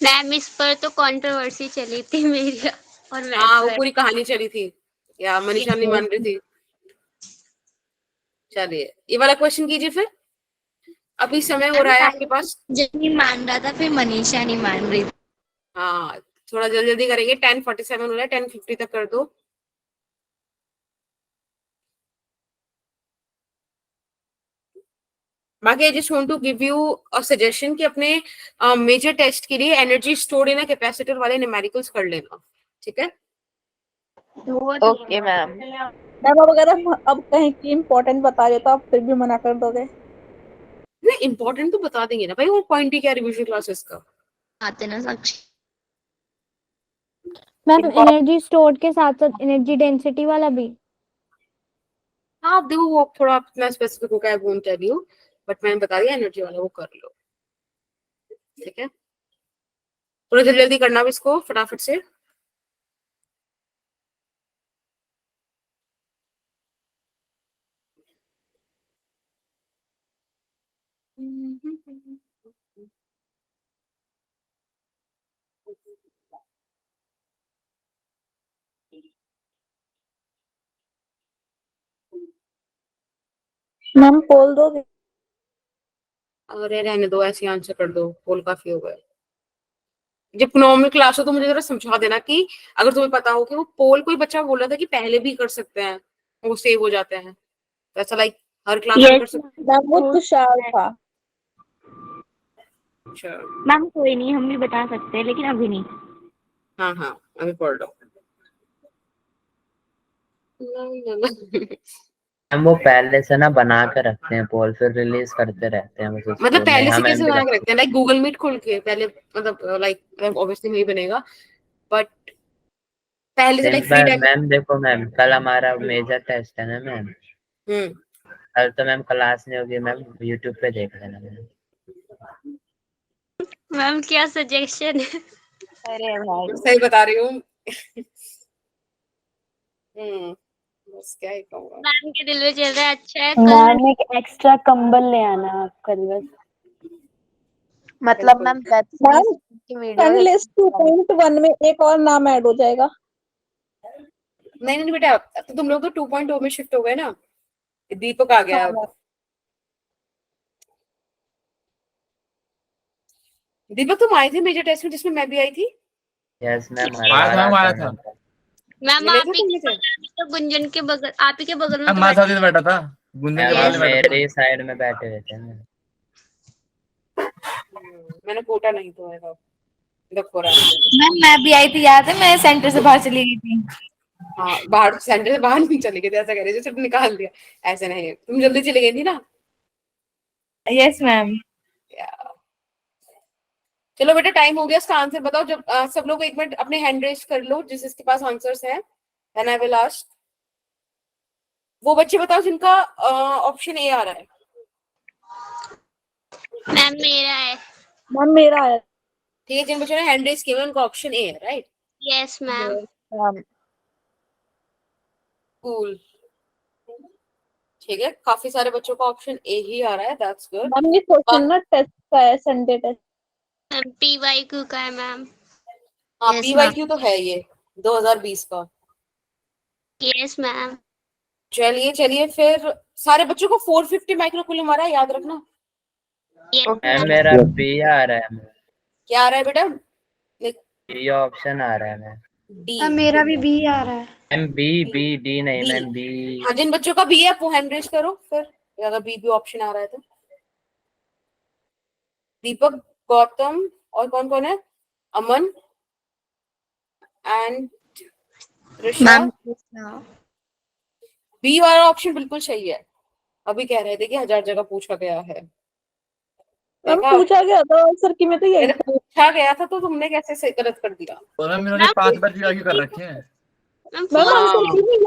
मैम इस पर तो कंट्रोवर्सी चली थी मेरी और मैम हाँ वो पूरी कहानी चली थी, या मनीषा नहीं मान रही थी। चलिए ये वाला क्वेश्चन कीजिए फिर, अभी समय हो रहा है आपके पास। जब नहीं मान रहा था फिर मनीषा नहीं मान रही थी। हाँ थोड़ा जल्दी जल्दी करेंगे, 10:47 हो रहा है, 10:50 तक कर दो। बाकी I just want to give you a suggestion कि अपने मेजर टेस्ट के लिए energy stored in a capacitor वाले न्यूमेरिकल्स कर लेना, ठीक है। Okay ma'am. मैम अब अगर हम अब कहीं की इम्पोर्टेंट बता रहे तो आप फिर भी मना कर दोगे? नहीं इम्पोर्टेंट तो बता देंगे ना भाई, वो पॉइंट ही क्या रिवीजन क्लासेस का। आते ना साक्षी। मैम एनर्जी स्टोर्ड के साथ साथ एनर्जी डेंसिटी वाला भी। हाँ देखो वो थोड़ा अपना स्पेसिफिक होगा, I won't tell you, but मैंने बता दिया एनर्जी वाला वो कर लो, ठीक है। थोड़ा जल्दी जल्दी करना भी इसको फटाफट से। मैम पोल दोगे? अरे रहने दो, ऐसे आंसर कर दो, पोल काफी हो गए। जब नॉर्मल क्लास हो तो मुझे जरा समझा देना कि अगर तुम्हें पता हो कि वो पोल, कोई बच्चा बोल रहा था कि पहले भी कर सकते हैं, वो सेव हो जाते हैं, तो ऐसा लाइक हर क्लास में कर सकते मैम वो तुषार था। अच्छा मैम कोई नहीं, हम भी बता सकते हैं लेकिन अभी नहीं। हाँ हाँ अभी पढ़ लो। हम वो पहले से ना बना के रखते हैं पोल, फिर रिलीज करते रहते हैं बस उसको। मतलब पहले नेहा से मैम कैसे भी बना के रखती रखते हैं, लाइक गूगल मीट खोल के पहले, मतलब लाइक ऑब्वियसली नहीं बनेगा, बट पहले से है। Like free time. मैम देखो मैम, कल हमारा मेजर टेस्ट है ना मैम, कल तो मैम क्लास नहीं होगी मैम, यूट्यूब पे देख लेना मैम। मैम क्या सजेशन है? अरे भाई सही बता रही हूँ। बस क्या ही कहूँगा। मैम के दिल में चल रहा है अच्छा है मैम एक एक्स्ट्रा कंबल ले आना आप कल बस। मतलब मैम वेब सीरीज मैम की वीडियो फन लिस्ट 2.1 में एक और नाम ऐड हो जाएगा। नहीं नहीं बेटा, तो तुम लोग तो 2.0 में शिफ्ट हो गए ना, दीपक आ गया अब। दीपक तुम आए थे मेजर टेस्ट में जिसमें मैं भी आई थी? यस मैम आया था। मैम मिले आप थे ही तुम के थे? बगल में तो गुंजन के बगल, आप ही के बगल में तो हमारे साथ ही बैठा था, गुंजन के बगल में बैठा था। मेरे साइड में बैठे हुए थे मैम। मैंने कोटा नहीं तो है देखो रहा है। मैम मैं भी आई थी, याद है मैं सेंटर से बाहर चली गई थी। हाँ बाहर, सेंटर से बाहर नहीं चली गई थी, ऐसा कह रही थी सिर्फ निकाल दिया, ऐसे नहीं, तुम जल्दी चली गई थी ना। Yes ma'am. चलो बेटा टाइम हो गया, इसका आंसर बताओ। जब सब लोग एक मिनट अपने हैंड रेज कर लो जिसके पास आंसर्स हैं, देन आई विल आस्क। वो बच्चे बताओ जिनका ऑप्शन ए आ रहा है। मैम मेरा है। मैम मेरा है। ठीक है, जिन बच्चों ने हैंड रेज किया उनका ऑप्शन ए है, राइट? Yes ma'am. कूल, ठीक है, काफी सारे बच्चों का ऑप्शन ए ही आ रहा है, दैट्स गुड। मैम ये क्वेश्चन ना टेस्ट का है, संडे टेस्ट। मैम PYQ का है मैम। हाँ Yes, पीवाईक्यू तो है ये 2020 का। Yes ma'am. चलिए चलिए फिर, सारे बच्चों को 450 माइक्रोकूलम आ रहा है, याद रखना। Yes ma'am ma'am. मेरा बी आ रहा है, क्या आ रहा है बेटा? बी ऑप्शन आ रहा है मैम। डी। मेरा भी बी आ रहा है। मैम बी डी नहीं B। Ma'am B. हाँ जिन बच्चों का बी है वो हैंड रेज करो फिर, अगर बी भी ऑप्शन आ रहा है तो। दीपक, गौतम और कौन कौन है? अमन एंड ऋषा। बी वाला ऑप्शन बिल्कुल सही है, अभी कह रहे थे कि 1000 जगह पूछा गया है। मैम देखा? पूछा गया था आंसर की, मैं तो यही अरे पूछा गया था तो तुमने कैसे सही गलत कर दिया? और मैम इन्होंने 5 बार क्यों कर रखे हैं? मैम मैम आंसर हाँ। की नहीं।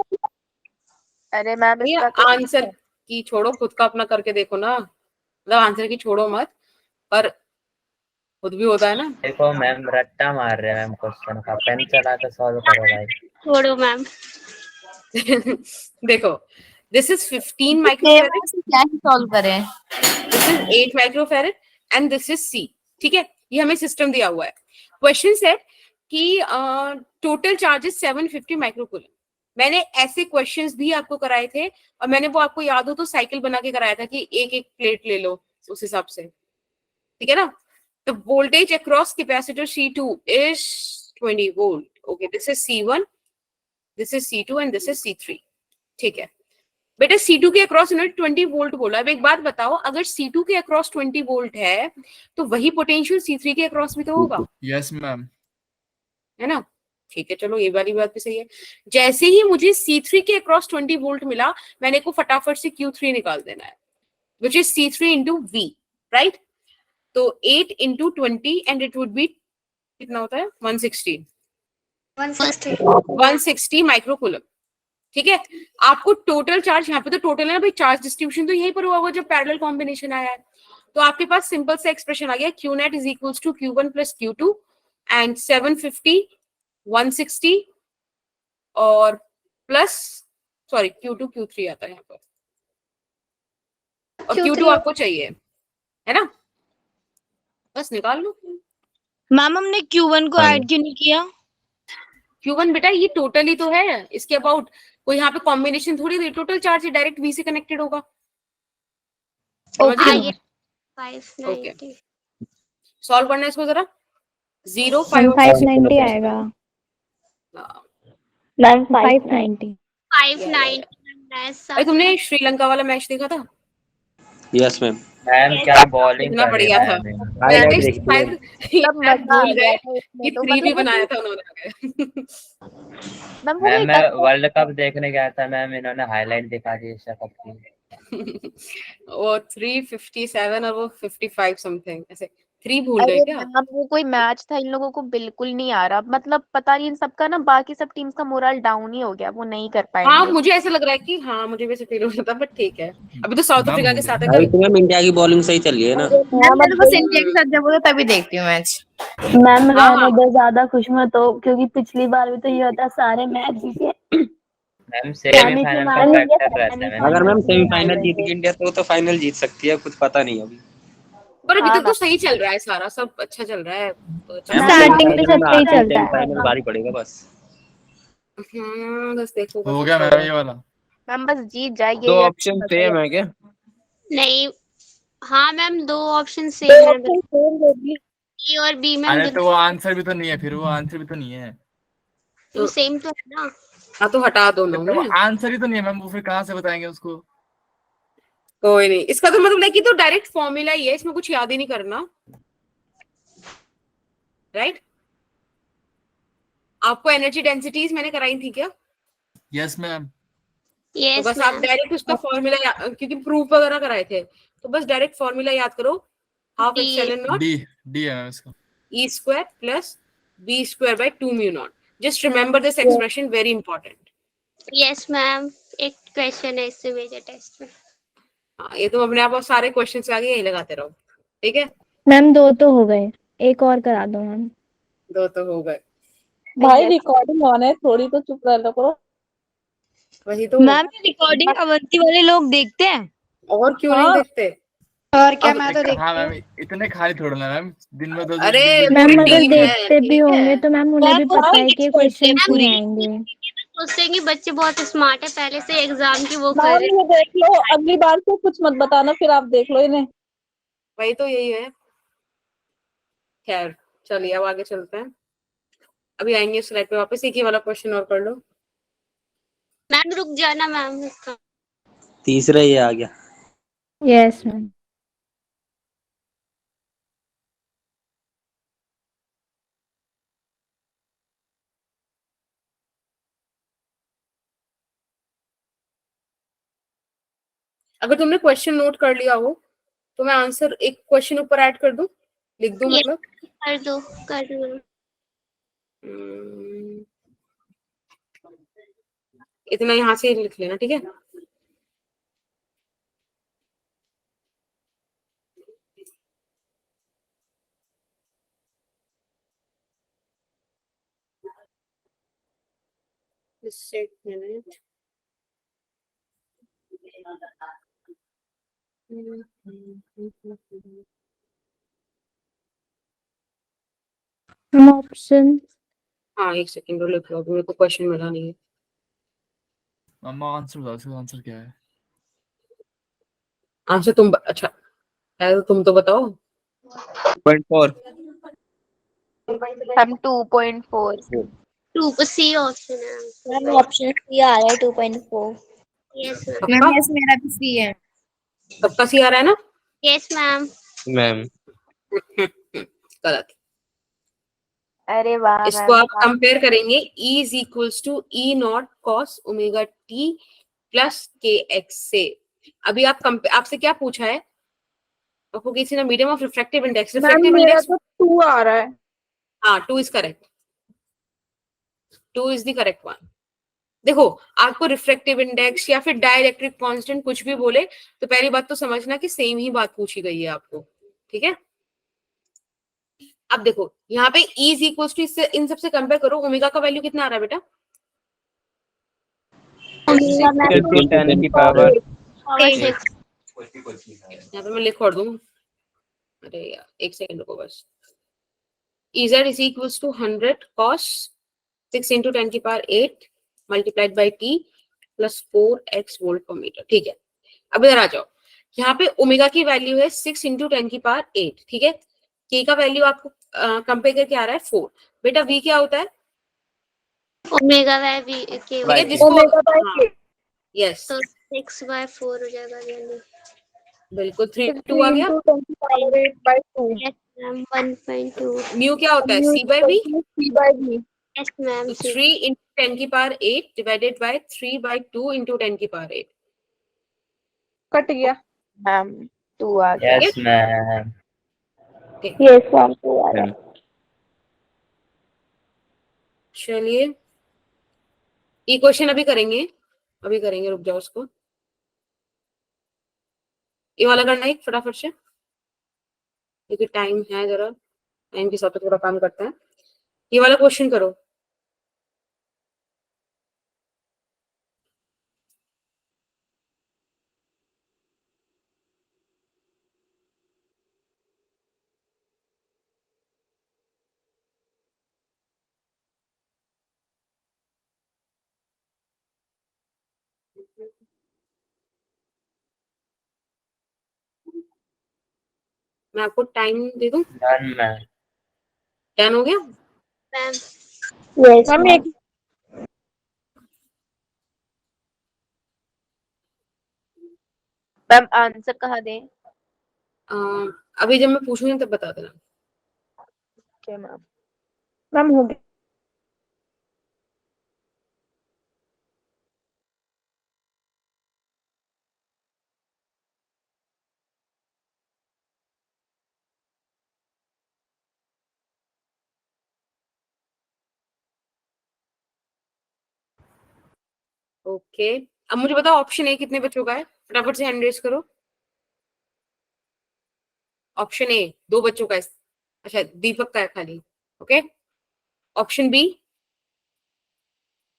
अरे मैम नहीं, इसका आंसर की छोड़ो, खुद का अपना करके देखो ना, मतलब आंसर की छोड़ो मत, पर खुद भी होता है ना। देखो मैम रट्टा मार रहे हैं मैम क्वेश्चन का, पेन चला के सॉल्व करो भाई। छोड़ो मैम। देखो, दिस इज 15 सेम माइक्रोफैरेड, है, इसे क्या ही सॉल्व करें। This is 8 microfarad and this is C. ठीक है, ये हमें सिस्टम दिया हुआ है। क्वेश्चन सेट कि टोटल चार्जेस 750 माइक्रोकूलम। मैंने ऐसे क्वेश्चंस भी आपको कराए थे, और मैंने वो आपको याद हो तो साइकिल बना के कराया था कि एक एक प्लेट ले लो उस हिसाब से, ठीक है ना। The voltage across capacitor C2 is 20 volt. Okay, this is C1, this is C2 and this is C3. ठीक है बेटा, C2 के अक्रॉस इन्होंने 20 वोल्ट बोला। अब एक बात बताओ, अगर C2 के अक्रॉस 20 वोल्ट है तो वही पोटेंशियल C3 के अक्रॉस भी तो होगा, यस मैम। है ना। ठीक है, चलो ये वाली बात भी सही है। जैसे ही मुझे C3 के अक्रॉस 20 वोल्ट मिला, मैंने को फटाफट से Q3 निकाल देना है, which is C3 into V, right. तो 8 into 20 and it would be, कितना होता है 160 माइक्रोकूलम। ठीक है, आपको टोटल चार्ज, यहाँ पे तो टोटल है ना भाई, चार्ज डिस्ट्रीब्यूशन तो यहीं पर हुआ होगा जब पैरेलल कॉम्बिनेशन आया है। तो आपके पास सिंपल सा एक्सप्रेशन आ गया, Q net is equals to Q1 plus Q2 and 750 160 और प्लस सॉरी Q2 Q3 आता है यहाँ पर, और Q2 आपको चाहिए, है ना। बस निकाल लो। मैम हमने Q1 को ऐड क्यों नहीं किया? Q1 बेटा ये टोटल ही तो है, इसके अबाउट कोई यहाँ पे कॉम्बिनेशन थोड़ी है, टोटल चार्ज डायरेक्ट V से कनेक्टेड होगा। Okay. ओके, सॉल्व करना है इसको जरा। 0 मैम 5 590 आएगा। मैम 590। 590। अरे तुमने श्रीलंका वाला मैच देखा था? Yes ma'am. मैम क्या बॉलिंग कितना कर रही बढ़िया है था। मैम। हाईलाइट देखी थी मैम। शायद भूल गए कि तो 3 भी मतलब बनाया था उन्होंने। मैम वो मैम एक मैं वर्ल्ड कप देखने गया था मैम, इन्होंने हाईलाइट दिखा दी एशिया कप की। वो 357 और वो 55 समथिंग, ऐसे 3 भूल गए अरे क्या? मैम वो कोई मैच था, इन लोगों को बिल्कुल नहीं आ रहा, मतलब पता नहीं इन सबका ना, बाकी सब टीम्स का मोरल डाउन ही हो गया, वो नहीं कर हाँ पाएंगे। मुझे ऐसा लग रहा है कि हाँ मुझे भी ऐसे फील हो रहा था, बट ठीक है, अभी तो साउथ मैम अफ्रीका के हो साथ है गया। अभी कल। तो मैम इंडिया की बॉलिंग सही चल रही है ना। मैम मैं तो बस इंडिया के साथ जब होता तभी देखती हूँ मैच। मैम हाँ रहने दो, ज्यादा खुश मत हो, क्योंकि पिछली बार भी तो ये होता सारे मैच जीते। मैम सेमीफाइनल का फैक्टर रहता है अगर मैम। मैम सेमीफाइनल जीत गई इंडिया तो फाइनल जीत सकती है, कुछ पता नहीं अभी। पर अभी हाँ तक तो सही चल रहा है, सारा सब अच्छा चल रहा है, तो चलो। स्टार्टिंग पे सब सही चलता है। सेमीफाइनल भारी पड़ेगा बस। बस देखो हो गया मैम ये वाला। मैम बस जीत जाए दो यही ऑप्शन सेम है क्या? नहीं, हाँ मैम 2 ऑप्शन सेम है, ए और बी मैम, अरे तो वो आंसर भी तो नहीं है, फिर वो आंसर भी तो नहीं है। तो सेम तो है ना। हाँ तो हटा दो तो वो आंसर ही तो नहीं है मैम, वो फिर कहाँ से बताएंगे उसको। कोई नहीं, इसका तो मतलब है कि तो डायरेक्ट फॉर्मूला ही है, इसमें कुछ याद ही नहीं करना, राइट। आपको एनर्जी डेंसिटीज मैंने कराई थी क्या? Yes ma'am. तो यस बस आप डायरेक्ट उसका फॉर्मूला, क्योंकि प्रूफ वगैरह कराए थे, तो बस डायरेक्ट फॉर्मूला याद करो, half D। Epsilon not D D है मैम इसका। E square plus B square by 2 mu naught. Just remember this expression, very important. Yes ma'am, एक क्वेश्चन है इससे मेजर टेस्ट में। हाँ, ये तुम अपने आप सारे क्वेश्चन के आगे यही लगाते रहो, ठीक है। मैम 2 तो हो गए, एक और करा दो मैम। 2 तो हो गए भाई रिकॉर्डिंग ऑन है, थोड़ी तो चुप रह लो करो। वही तो। मैम रिकॉर्डिंग अवंती वाले लोग देखते हैं। और क्यों नहीं देखते? और क्या, अब- मैं तो हाँ मैम, इतने खाली थोड़ा ना मैम, दिन में 2 अरे मैम पूरी अगर टीम है, देखते भी ठीक होंगे है। तो मैम उन्हें भी पता है कि क्वेश्चन मैम, नहीं आएंगे। सोचते हैं कि बच्चे बहुत स्मार्ट है, पहले से एग्जाम की वो कर मैम रहे ये देख लो, अगली बार से कुछ मत बताना, फिर आप देख लो इन्हें। वही तो, यही है। खैर चलिए अब आगे चलते हैं, अभी आएंगे स्लाइड पे वापस। एक ही वाला क्वेश्चन और कर लो। मैम रुक जाना मैम इसका। तीसरा ये आ गया। Yes ma'am. अगर तुमने क्वेश्चन नोट कर लिया हो तो मैं आंसर एक क्वेश्चन ऊपर ऐड कर दूं, लिख दूं मतलब। कर दो, कर दो। इतना यहाँ से लिख लेना, ठीक है। Just a minute. ऑप्शन हाँ एक सेकंड लिख लो, मेरे को क्वेश्चन मिला नहीं है। मम्मा आंसर बताओ, इसका आंसर क्या है? आंसर अच्छा पहले तो तुम तो बताओ। 2.4 हम 2.4 2 सी ऑप्शन है। मैम ऑप्शन सी आ रहा है 2.4। Yes ma'am. पक्का मैम यस मेरा भी सी है। सबका सी आ रहा है ना? Yes ma'am. मैम। गलत। अरे वाह इसको मैम आप कंपेयर करेंगे E is equals to E naught cos omega T plus k x से। अभी आपसे क्या पूछा है? आपको किसी ने medium of refractive index, ma'am refractive मेरा इंडेक्स, तो 2 आ रहा है। हाँ 2 is correct, 2 is the correct one. देखो आपको रिफ्रैक्टिव इंडेक्स या फिर डाइइलेक्ट्रिक कांस्टेंट कुछ भी बोले तो पहली बात तो समझना कि सेम ही बात पूछी गई है आपको, ठीक है। अब देखो यहाँ पे E इज इक्वल्स टू, इससे इन सबसे कंपेयर करो, ओमेगा का वैल्यू कितना आ रहा है बेटा? ओमेगा मैम 10 की पावर 6। यहाँ पे मैं लिख और दूं, अरे यार एक सेकंड रुको बस। Ez is equals to 100 cos 6 into 10 की power 8 multiplied by t plus 4x volt पर मीटर, ठीक है। अब इधर आ जाओ, यहाँ पे ओमेगा की वैल्यू है 6 into 10 की पावर 8, ठीक है। k का वैल्यू आपको कंपेयर करके आ रहा है 4। बेटा v क्या होता है? ओमेगा बाय वी के ठीक है, जिसको ओमेगा बाय हाँ, यस तो 6/4 हो जाएगा वैल्यू। बिल्कुल 3/2 आ गया। 8/2 यस मैम 1.2। म्यू क्या होता है? c by v। C/V। Yes ma'am. 3 into 10 की पावर 8 डिवाइडेड बाय 3/2 into 10 की पावर 8। कट गया। मैम 2 आ गया। Yes ma'am. यस मैम 2 आ रहा है। चलिए ये क्वेश्चन अभी करेंगे, रुक जाओ उसको। ये वाला करना है फटाफट से क्योंकि टाइम है, जरा टाइम के हिसाब से थोड़ा काम करते हैं। ये वाला क्वेश्चन करो। मैं आपको टाइम दे दूं? Done ma'am. 10 हो गया। Ma'am yes ma'am ma'am. एक मैम आंसर कहाँ दें? अ, अभी जब मैं पूछूंगी तब बता देना। Okay ma'am. मैम हो गया। ओके अब मुझे बताओ ऑप्शन ए कितने बच्चों का है? फटाफट से हैंड रेज करो। ऑप्शन ए 2 बच्चों का है। अच्छा दीपक का है खाली। ओके ऑप्शन बी,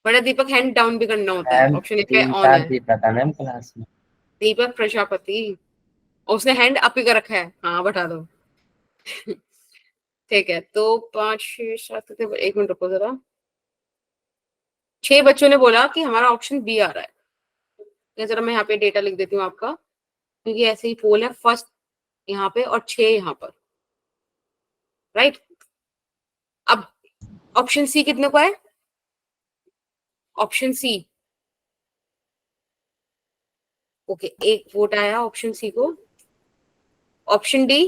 बड़ा दीपक हैंड डाउन भी करना होता है। मैम ऑप्शन ए पे ऑन 3-4 है। दीपक है मैम क्लास में। दीपक प्रजापति, उसने हैंड अप ही कर रखा है, हाँ बैठा दो। ठीक है तो 5 6 7 एक मिनट रुको जरा। 6 बच्चों ने बोला कि हमारा ऑप्शन बी आ रहा है। ये जरा मैं यहाँ पे डेटा लिख देती हूँ आपका, क्योंकि ऐसे ही पोल है, फर्स्ट यहाँ पे और 6 यहाँ पर, राइट। अब ऑप्शन सी कितने को है? ऑप्शन सी ओके, एक वोट आया ऑप्शन सी को। Option D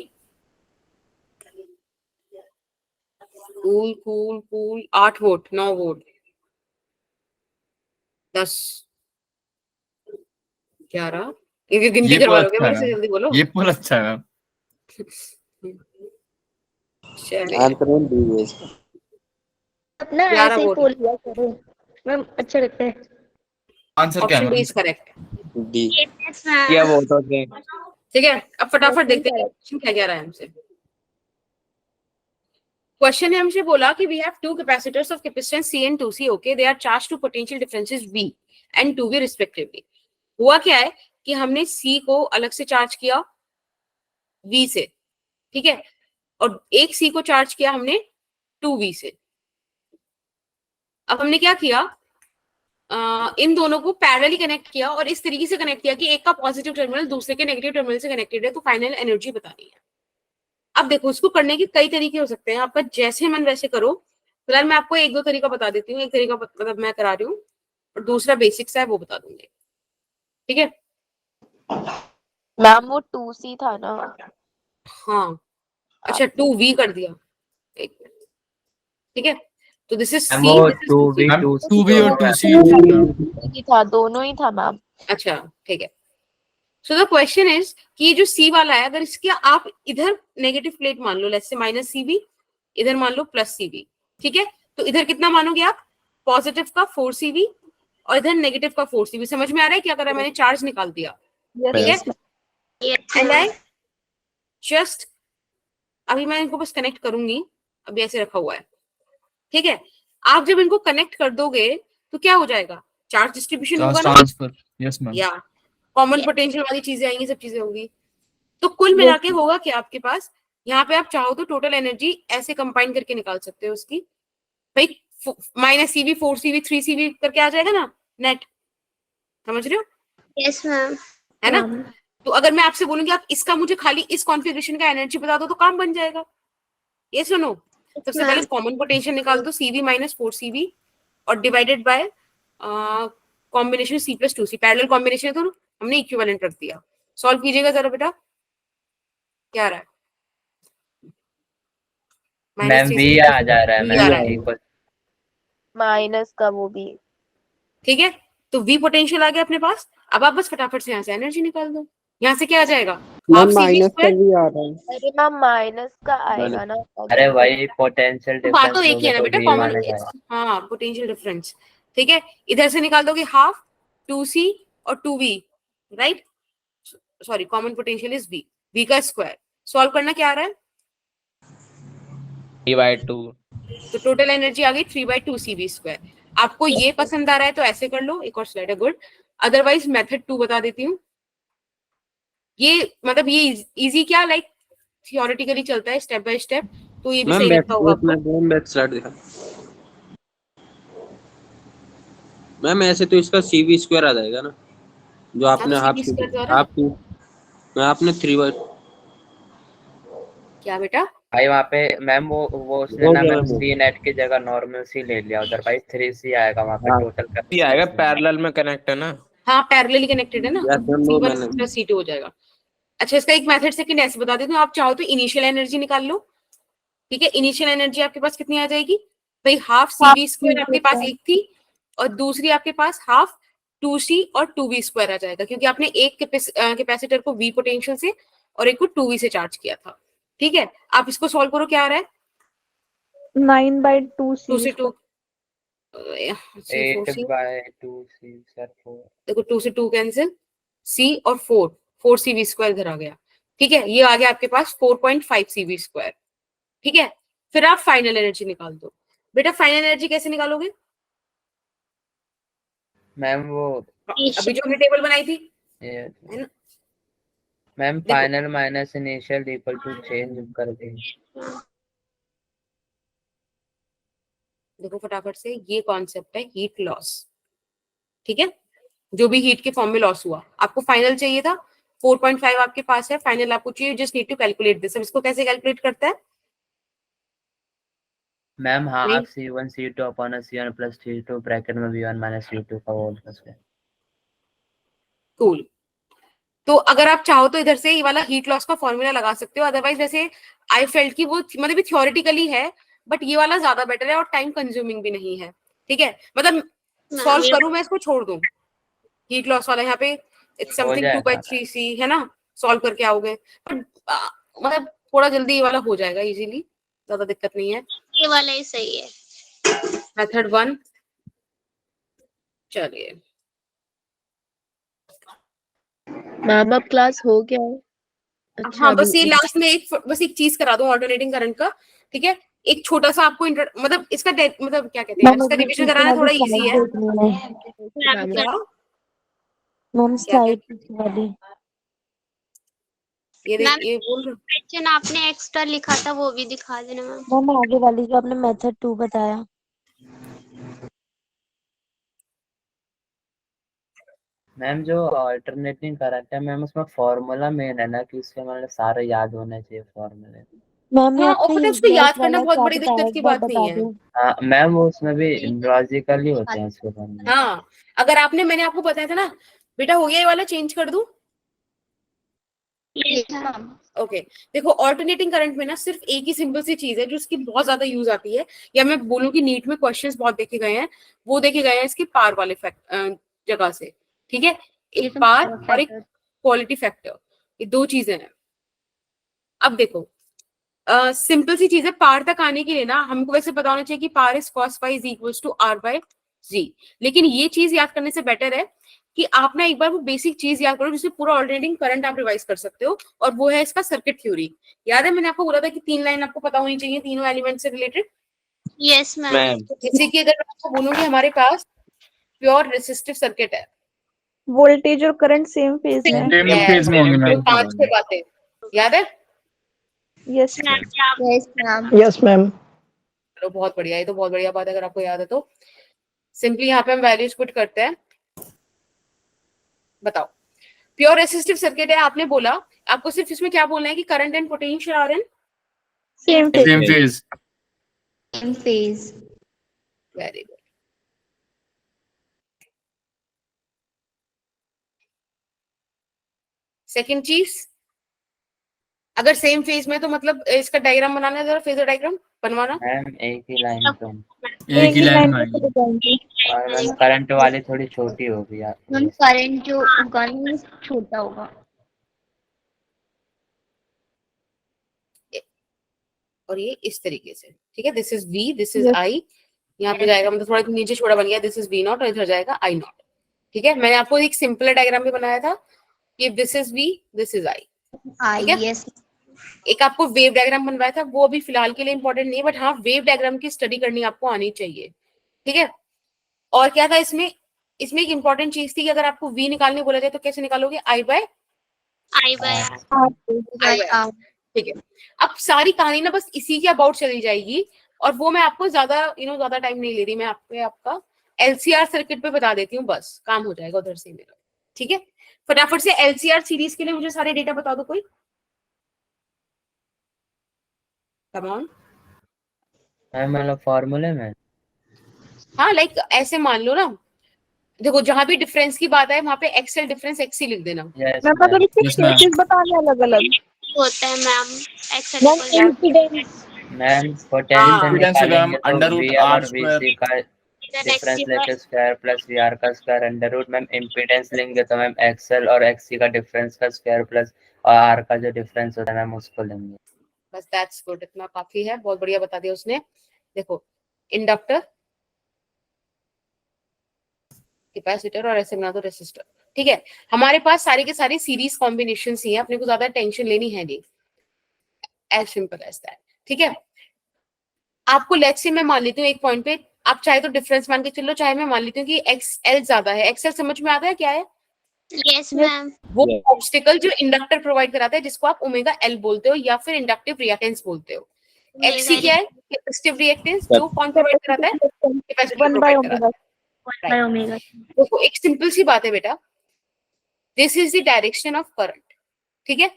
cool cool cool 8 vote, 9 vote, 10 11। ये गिनती ये करवा पोल लोगे अच्छा है मेरे से? मैम, जल्दी बोलो। ये पोल अच्छा है मैम। चलिए आंसर में डी है इसका। अपना 11 ऐसे ही वोट। बोल दिया करो मैम, अच्छा लगता है। आंसर क्या है option D ma'am? Is correct. D. Yes क्या मैम। वोट होते हैं? ठीक है अब फटाफट Option देखते हैं correct. क्वेश्चन क्या कह रहा है हमसे। क्वेश्चन ने हमसे बोला कि we have two capacitors of capacitance C and 2C, okay, they are charge to potential differences V and 2V respectively. हुआ क्या है कि हमने C को अलग से चार्ज किया V से, ठीक है, और एक C को चार्ज किया हमने 2V से। अब हमने क्या किया, इन दोनों को पैरेलली कनेक्ट किया और इस तरीके से कनेक्ट किया कि एक का पॉजिटिव टर्मिनल दूसरे के नेगेटिव टर्मिनल से कनेक्टेड है, तो फाइनल एनर्जी बतानी है। अब देखो, इसको करने के कई तरीके हो सकते हैं, आपका जैसे मन वैसे करो। फिलहाल मैं आपको एक दो तरीका बता देती हूँ। एक तरीका मतलब मैं करा रही हूँ और दूसरा बेसिक्स है वो बता दूंगी, ठीक है। मैम वो 2C था ना? हाँ, अच्छा 2V कर दिया, एक मिनट, ठीक है। तो दिस इज मैम C, वो दिस इज 2V 2V और 2C ही था, दोनों ही था मैम। अच्छा ठीक है। सो द क्वेश्चन इज कि ये जो C वाला है, अगर इसके आप इधर नेगेटिव प्लेट मान लो, लेट्स से -CV, इधर मान लो +CV, ठीक है। तो इधर कितना मानोगे आप, पॉजिटिव का 4CV और इधर नेगेटिव का 4CV। समझ में आ रहा है क्या करा मैंने, चार्ज निकाल दिया, ठीक है। एंड आई जस्ट, अभी मैं इनको बस कनेक्ट करूंगी, अभी ऐसे रखा हुआ है, ठीक है। आप जब इनको कनेक्ट कर दोगे तो क्या हो जाएगा, चार्ज डिस्ट्रीब्यूशन होगा ना, ट्रांसफर, यस मैम। या कॉमन पोटेंशियल वाली चीजें आएंगी, सब चीजें होंगी। तो कुल मिला के होगा कि आपके पास यहाँ पे आप चाहो तो टोटल एनर्जी ऐसे कंबाइन करके निकाल सकते हो उसकी, भाई -CV 4CV 3CV करके आ जाएगा ना नेट, समझ रहे हो? Yes ma'am. है ना। तो अगर मैं आपसे बोलूंगी आप इसका मुझे खाली इस कॉन्फ़िगरेशन का एनर्जी बता दो तो काम बन जाएगा। ये सुनो, सबसे पहले कॉमन पोटेंशियल निकाल दो, CV - 4CV और divided by combination C + 2C, parallel combination है तो हमने इक्विवेलेंट रख दिया। सॉल्व कीजिएगा जरा बेटा, क्या आ रहा है? मैम V आ जा रहा है V आ रहा है, मैम, माइनस का वो भी। ठीक है। तो V पोटेंशियल आ गया अपने पास। अब आप बस फटाफट से यहाँ से एनर्जी निकाल दो। यहाँ से क्या आ जाएगा, हाफ CV स्क्वायर। अरे मैम माइनस का आएगा ना? अरे वही पोटेंशियल तो बात तो डिफरेंस एक ही है ना तो बेटा, V कॉमन, मानेगा। हाँ पोटेंशियल डिफरेंस, ठीक है। इधर से निकाल दोगे हाफ 2C और 2V, right, sorry common potential is V का स्क्वायर। सॉल्व करना क्या आ रहा है, 3/2। तो टोटल एनर्जी आ गई 3/2CV स्क्वायर। आपको ये पसंद आ रहा है तो ऐसे कर लो, एक और स्लाइड है, गुड। अदरवाइज मेथड 2 बता देती हूँ। ये मतलब ये इजी क्या, लाइक थियोरेटिकली चलता है स्टेप बाय स्टेप, तो ये भी सही लगता होगा आपको। बैक स्लाइड दिखा मैम। ऐसे तो इसका CV स्क्वायर आ जाएगा ना, जो आपने हाफ आपने 3 क्या बेटा, भाई वहाँ पे मैम वो उसने ना मैम C नेट की जगह नॉर्मल C ले लिया, उधर भाई 3C आएगा वहाँ पे टोटल आएगा, पैरेलल में कनेक्ट है ना। हाँ पैरेलली कनेक्टेड है ना, Yes, ma'am, वो C1 मैंने- + C2 हो जाएगा। अच्छा इसका एक मेथड सेकंड ऐसे बता देती हूँ, आप चाहो तो इनिशियल एनर्जी निकाल लो, ठीक है। इनिशियल एनर्जी आपके पास कितनी आ जाएगी भाई, हाफ CV स्क्वायर आपके पास एक थी और दूसरी आपके पास हाफ 2C और 2V स्क्वायर आ जाएगा, क्योंकि आपने एक कैपेसिटर को V पोटेंशियल से और एक को 2V से चार्ज किया था, ठीक है। आप इसको सॉल्व करो, क्या आ रहा है, 9/2C 2 से 2 8/2C सर 4। देखो 2 से 2 कैंसिल, C और 4CV स्क्वायर इधर आ गया, ठीक है। ये आ गया आपके पास 4.5CV स्क्वायर, ठीक है। फिर आप फाइनल एनर्जी निकाल दो। बेटा फाइनल एनर्जी कैसे निकालोगे, मैम वो अभी जो हमने टेबल बनाई थी, ये है ना। Ma'am final minus initial equal to change कर देंगे। देखो फटाफट से, ये कॉन्सेप्ट है हीट लॉस, ठीक है। जो भी हीट के फॉर्म में लॉस हुआ, आपको फाइनल चाहिए था, 4.5 आपके पास है, फाइनल आपको चाहिए, just need to calculate this. अब इसको कैसे कैलकुलेट करता है ma'am half C1 C2 upon C1 plus C2 bracket में V1 माइनस V2 का होल स्क्वायर। कूल। तो अगर आप चाहो तो इधर से ये वाला हीट लॉस का फॉर्मूला लगा सकते हो, अदरवाइज वैसे आई फेल्ट की वो मतलब थियोरेटिकली है, बट ये वाला ज्यादा बेटर है और टाइम कंज्यूमिंग भी नहीं है, ठीक है। मतलब सॉल्व करूं मैं इसको, छोड़ दूं हीट लॉस वाला, यहाँ पे इट्स समथिंग 2/3C है ना, सॉल्व करके आओगे, बट मतलब थोड़ा जल्दी ये वाला हो जाएगा इजीली, ज्यादा दिक्कत नहीं है। ये वाला ही सही है। मेथड 1 चलिए, मैम अब क्लास हो गया है? अच्छा, हाँ बस ये लास्ट में बस एक चीज करा दूं ऑल्टरनेटिंग करंट का, ठीक है। एक छोटा सा आपको मतलब इसका मतलब क्या कहते हैं, इसका रिवीजन कराना थोड़ा इजी है। क्या मैम क्या क्या वाली ये मैम ये बोल रहे क्वेश्चन आपने एक्स्ट्रा लिखा था वो भी दिखा देना मैम। मैम आगे वाली जो आपने मेथड 2 बताया। मैम जो अल्टरनेटिंग करंट है मैम, उसमें फॉर्मूला मेन है ना, कि उसके मतलब सारे याद होने चाहिए फॉर्मूले। मैम ये हाँ, आपका और पता है उसको यूजलेस याद करना वाला बहुत क्या बड़ी बताया, दिक्कत एक की बार बात नहीं बता है। दो। हाँ मैम, वो उसमें भी लॉजिकल ही होते हैं उसके फॉर्मूले। हाँ, अगर आपने मैंने आपको बताया था ना बेटा, हो गया ये वाला, चेंज कर दूं? Yes, ma'am. ओके देखो, ऑल्टरनेटिंग करंट में ना सिर्फ एक ही सिंपल सी चीज है जो इसकी बहुत ज्यादा यूज आती है, या मैं बोलूं कि नीट में क्वेश्चंस बहुत देखे गए हैं, वो देखे गए हैं इसकी पार वाले जगह से। ठीक है, एक पार और एक क्वालिटी फैक्टर, ये दो चीजें हैं। अब देखो, सिंपल सी चीज है, पार तक आने के लिए ना हमको वैसे पता होना चाहिए कि पार is cos phi is equals to r by g, लेकिन ये चीज याद करने से बेटर है कि आप ना एक बार वो बेसिक चीज याद करो जिसमें पूरा ऑल्टरनेटिंग करंट आप रिवाइज कर सकते हो, और वो है इसका सर्किट थ्योरी। याद है मैंने आपको बोला था कि 3 लाइन आपको पता होनी चाहिए तीनों एलिमेंट से रिलेटेड। Yes ma'am. मैम जैसे कि अगर मैं आपको बोलूं कि हमारे पास प्योर रेसिस्टिव सर्किट है, वोल्टेज और करंट सेम फेज में है। सेम फेज में होंगे तो मैम। 5-6 बातें याद है। Yes Yes, ma'am. Yes ma'am. चलो बहुत बढ़िया, ये तो बहुत बढ़िया बात है अगर आपको याद है तो। सिंपली यहाँ पे हम वैल्यूज पुट करते हैं। बताओ, प्योर रेसिस्टिव सर्किट है, आपने बोला, आपको सिर्फ इसमें क्या बोलना है कि current and potential are in same phase. Same phase. Same phase. Very good. Second चीज, अगर सेम फेज में तो मतलब इसका डायग्राम बनाना है, जरा फेजर डायग्राम बनवाना। मैम एक ही लाइन पे, एक ही लाइन में पे जाएंगे। और मैम करंट वाली थोड़ी छोटी होगी यार। Ma'am, current जो होगा ना वो छोटा होगा. और ये इस तरीके से, ठीक है, this is V, this is I, यहाँ पे जाएगा मतलब थोड़ा नीचे छोटा बन गया, दिस इज V नॉट और इधर जाएगा I नॉट। ठीक है, मैंने आपको एक सिंपल डायग्राम भी बनाया था कि this is V, this is I। ठीक है, Yes. एक आपको वेव डायग्राम बनवाया था, वो अभी फिलहाल के लिए इंपॉर्टेंट नहीं है, बट हाँ वेव डायग्राम की स्टडी करनी आपको आनी चाहिए। ठीक है, और क्या था इसमें, इसमें एक इंपॉर्टेंट चीज थी कि अगर आपको V निकालने बोला जाए तो कैसे निकालोगे, I by I by I ठीक है। अब सारी कहानी ना बस इसी के अबाउट चली जाएगी, और वो मैं आपको ज्यादा ज्यादा टाइम नहीं ले रही, मैं आपका LCR सर्किट पे बता देती हूँ, बस काम हो जाएगा उधर से मेरा। ठीक है, फटाफट से LCR सीरीज के लिए मुझे सारे डेटा बता दो कोई। Come on. मैम मतलब फॉर्मूले में। हाँ लाइक ऐसे मान लो ना, देखो जहां भी डिफरेंस की बात है वहां पे एक्सएल डिफरेंस एक्सी लिख देना। यस मैं मतलब इसके Yes, ma'am. केसेस बताने अलग अलग। होता है मैम मैम एक्सेल इम्पीडेंस मैम, Impedance पोटेंशियल का मैम निकालेंगे तो अंडर रूट VL आर और स्क्वायर। VC का डिफरेंस लेके स्क्वायर प्लस VR का square under root. Ma'am impedance लेंगे तो मैम XL और XC का डिफरेंस का स्क्वायर प्लस और R का जो डिफरेंस होता है मैम उसको लेंगे। बस दैट्स गुड, इतना काफी है, बहुत बढ़िया बता दिया उसने। देखो, इंडक्टर, कैपेसिटर और ऐसे बना दो रेसिस्टर। ठीक है, हमारे पास सारी के सारी सीरीज कॉम्बिनेशन ही है, अपने को ज्यादा टेंशन लेनी है नहीं, एज सिंपल एज दैट। ठीक है, आपको लेट्स से मैं मान लेती हूँ एक पॉइंट पे, आप चाहे तो डिफरेंस मान के चलो, चाहे मैं मान लेती हूँ कि XL ज्यादा है। XL समझ में आता है क्या है? यस मैम वो ऑब्स्टिकल जो इंडक्टर प्रोवाइड कराता है, जिसको आप ओमेगा L बोलते हो या फिर इंडक्टिव रिएक्टेंस बोलते हो। XC क्या है? कैपेसिटिव रिएक्टेंस, जो कौन प्रोवाइड कराता है? कैपेसिटर 1 बाय प्रोवाइड कराता ओमेगा। है। ओमेगा देखो एक सिंपल सी बात है बेटा, this is the direction of current. ठीक है,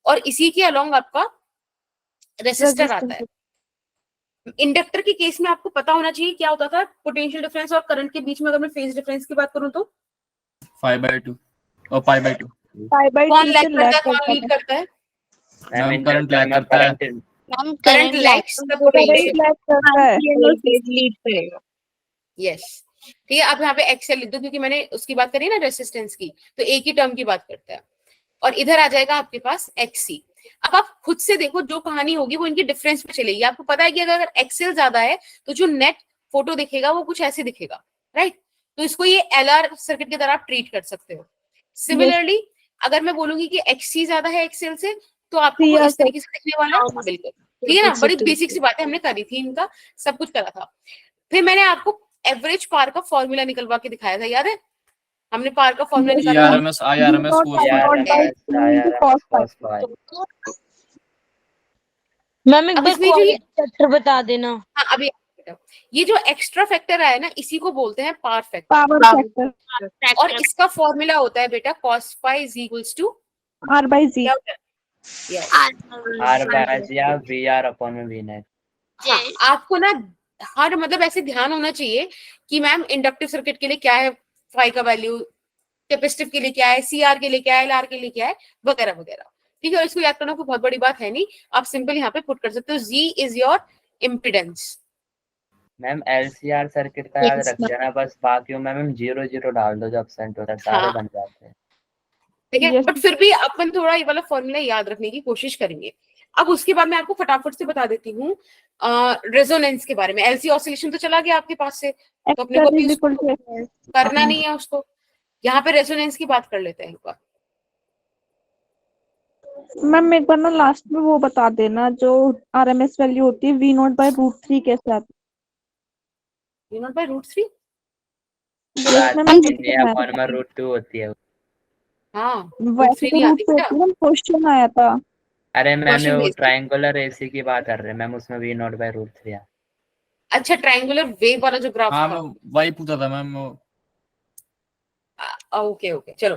और इसी के अलोंग आपका रेसिस्टर आता है। इंडक्टर के केस में आपको पता होना चाहिए क्या होता था, पोटेंशियल डिफरेंस और करंट के बीच में अगर मैं फेज डिफरेंस की बात करूं तो 5/2 और π/2। पाई बाय कौन 2 लैग से करता है, लैग कौन करता लीड है। करता है? मैम करंट लैग करता है। Current lags the potential. Lag करता है। लीड करेगा। यस, ठीक है, आप यहाँ पे एक्सेल लिख दो क्योंकि मैंने उसकी बात करी ना रेसिस्टेंस की, तो एक ही टर्म की बात करता है। और इधर आ जाएगा आपके पास XC। अब आप खुद से देखो, जो कहानी होगी वो इनकी डिफरेंस पे चलेगी। आपको पता है कि अगर XL ज्यादा है तो जो नेट फोटो दिखेगा वो कुछ ऐसे दिखेगा, राइट? तो इसको ये LR सर्किट की तरह आप ट्रीट कर सकते हो। सिमिलरली अगर मैं बोलूंगी कि XC ज्यादा है XL से, तो आपको वो इस तरीके से दिखने वाला है, बिल्कुल। ठीक है ना, बड़ी बेसिक सी बातें हमने करी थी, इनका सब कुछ करा था। फिर मैंने आपको एवरेज पार का फॉर्मूला निकलवा के दिखाया था, याद है? हमने पार का फॉर्मूला निकाला था। ERMS IRMS मैम एक अब बार इसमें जो ये फैक्टर बता देना। हाँ अभी ये जो एक्स्ट्रा फैक्टर आया ना, इसी को बोलते हैं पावर फैक्टर, पावर फैक्टर और इसका फॉर्मूला होता है बेटा cos phi is equals to R/Z। क्या होता है? Yes. R/Z या VR अपॉन में V नेट। हाँ, आपको ना हर मतलब ऐसे ध्यान होना चाहिए कि मैम इंडक्टिव सर्किट के लिए क्या है फाई का वैल्यू, कैपेसिटिव के लिए क्या है, CR के लिए क्या है, LR के लिए क्या है, वगैरह वगैरह। ठीक है, और इसको याद करना कोई बहुत बड़ी बात है नहीं, आप सिंपल यहाँ पे पुट कर सकते हो, Z is your impedance. Ma'am LCR circuit का याद रख लेना बस, बाकी में मैम 0 0 डाल दो, जो एब्सेंट होता है सारे बन जाते हैं। ठीक है, बट फिर भी अपन थोड़ा ये वाला फॉर्मूला याद रखने की कोशिश करेंगे। अब उसके बाद मैं आपको फटाफट से बता देती हूँ रेजोनेंस के बारे में। LC ऑसिलेशन तो चला गया आपके पास से, तो अपने को भी करना नहीं है उसको। यहाँ पे रेजोनेंस की बात कर लेते हैं एक बार। मैम एक बार ना लास्ट में वो बता देना, जो RMS वैल्यू होती है V0/√3 कैसे आती है? V0/√3 अपॉन में √2 होती है। हाँ, वैसे तो क्वेश्चन आया था। अरे मैम वो ट्रायंगुलर AC की बात कर रहे हैं मैम, उसमें V0/√3 है। अच्छा, ट्रायंगुलर वेव वाला जो ग्राफ हाँ था, मैं वही पूछा था मैम। ओके ओके, चलो